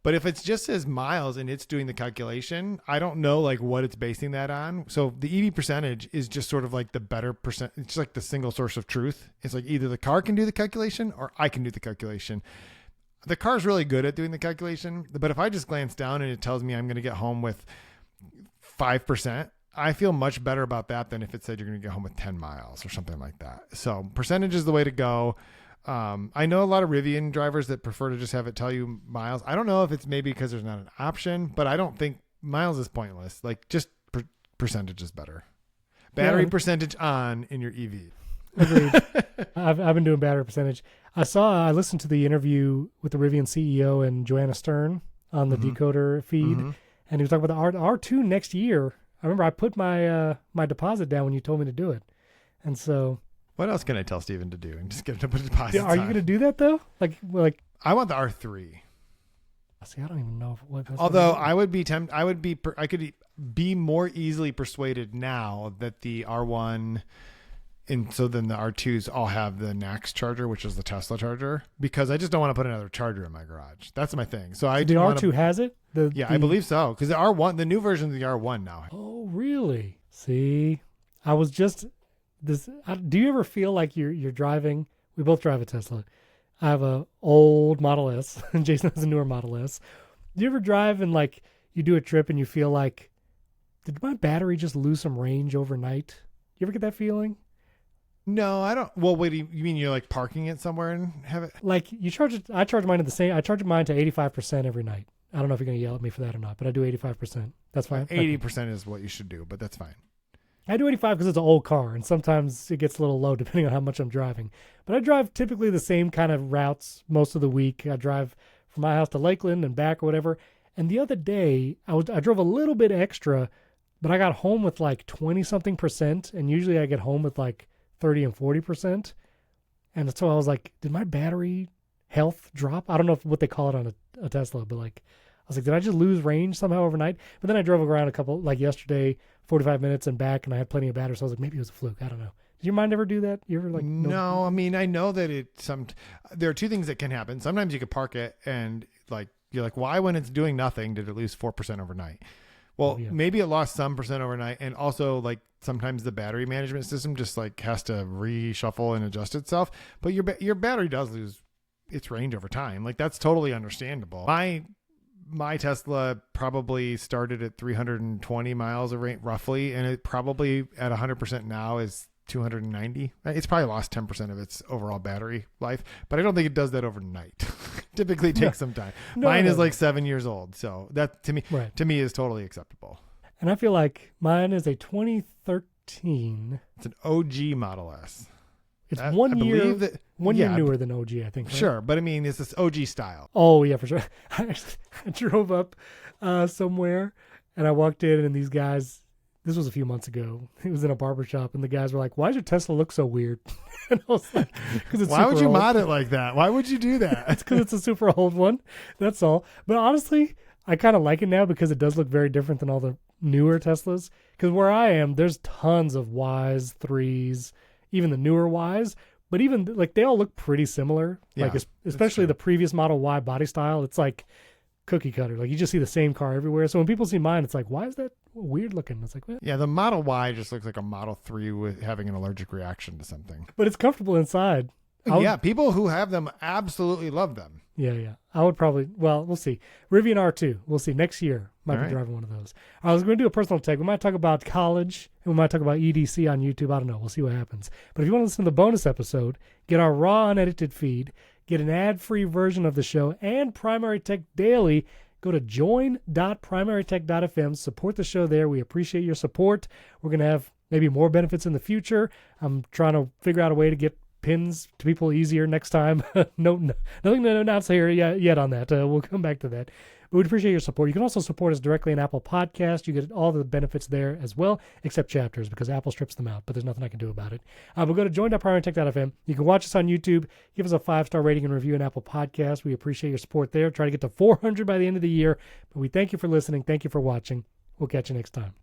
But if it's just as miles and it's doing the calculation, I don't know like what it's basing that on. So the EV percentage is just sort of like the better percent. It's like the single source of truth. It's like either the car can do the calculation or I can do the calculation. The car's really good at doing the calculation, but if I just glance down and it tells me I'm going to get home with 5%, I feel much better about that than if it said you're going to get home with 10 miles or something like that. So percentage is the way to go. I know a lot of Rivian drivers that prefer to just have it tell you miles. I don't know if it's maybe because there's not an option, but I don't think miles is pointless. Like just percentage is better. Battery percentage on in your EV. Agreed. I've been doing battery percentage. I listened to the interview with the Rivian CEO and Joanna Stern on the Decoder feed, and he was talking about the R2 next year. I remember I put my my deposit down when you told me to do it, and so. What else can I tell Steven to do and just get him to put a deposit? Are you going to do that though? Like I want the R3. See, I don't even know what. Although I would be tempted, I could be more easily persuaded now that the R1 and so then the R2s all have the NACS charger, which is the Tesla charger, because I just don't want to put another charger in my garage. That's my thing. So the R2 has it? I believe so, because the R1, the new version of the R1 now. Oh, really? See, I was just this. Do you ever feel like you're driving? We both drive a Tesla. I have a old Model S, and Jason has a newer Model S. Do you ever drive and like you do a trip and you feel like, did my battery just lose some range overnight? You ever get that feeling? No, I don't. Well, wait, you mean you're like parking it somewhere and have it? Like you charge it. I charge mine at the same. I charge mine to 85% every night. I don't know if you're going to yell at me for that or not, but I do 85%. That's fine. 80% is what you should do, but that's fine. I do 85 because it's an old car, and sometimes it gets a little low depending on how much I'm driving. But I drive typically the same kind of routes most of the week. I drive from my house to Lakeland and back or whatever. And the other day, I drove a little bit extra, but I got home with like 20-something%, and usually I get home with like 30 and 40%. And so I was like, did my battery health drop? I don't know what they call it on a Tesla, but like, I was like, did I just lose range somehow overnight? But then I drove around a couple, like yesterday, 45 minutes and back, and I had plenty of battery. So I was like, maybe it was a fluke. I don't know. Did your mind ever do that? You ever like? No, I mean, I know that there are two things that can happen. Sometimes you could park it and like, you're like, why when it's doing nothing did it lose 4% overnight? Well, maybe it lost some percent overnight. And also like sometimes the battery management system just like has to reshuffle and adjust itself. But your battery does lose its range over time. Like that's totally understandable. My Tesla probably started at 320 miles a range roughly, and it probably at 100% now is 290. It's probably lost 10% of its overall battery life, but I don't think it does that overnight. Typically takes some time. Mine is like 7 years old, so that to me is totally acceptable. And I feel like mine is a 2013. It's an OG Model S. It's 1 year newer than OG, I think. Right? Sure, but I mean, it's this OG style. Oh, yeah, for sure. I drove up somewhere, and I walked in, and these guys, this was a few months ago, it was in a barber shop, and the guys were like, why does your Tesla look so weird? And I was like, because it's why would you old. mod it like that? Why would you do that? It's because it's a super old one. That's all. But honestly, I kind of like it now because it does look very different than all the newer Teslas. Because where I am, there's tons of Ys, 3s, even the newer Ys, but even like they all look pretty similar. Yeah, like especially the previous Model Y body style, it's like cookie cutter. Like you just see the same car everywhere. So when people see mine, it's like, why is that weird looking? It's like, what? Yeah, the Model Y just looks like a Model 3 with having an allergic reaction to something. But it's comfortable inside. People who have them absolutely love them. Yeah. I would probably, we'll see. Rivian R2, we'll see. Next year, might be driving one of those. I was going to do a personal take. We might talk about college, and we might talk about EDC on YouTube. I don't know. We'll see what happens. But if you want to listen to the bonus episode, get our raw, unedited feed, get an ad-free version of the show, and Primary Tech Daily, go to join.primarytech.fm. Support the show there. We appreciate your support. We're going to have maybe more benefits in the future. I'm trying to figure out a way to get pins to people easier next time. Nothing to announce here yet on that. We'll come back to that. But we'd appreciate your support. You can also support us directly in Apple Podcast. You get all the benefits there as well, except chapters, because Apple strips them out, but there's nothing I can do about it. But go to join.primarytech.fm. You can watch us on YouTube. Give us a 5-star rating and review in Apple Podcast. We appreciate your support there. Try to get to 400 by the end of the year. But we thank you for listening. Thank you for watching. We'll catch you next time.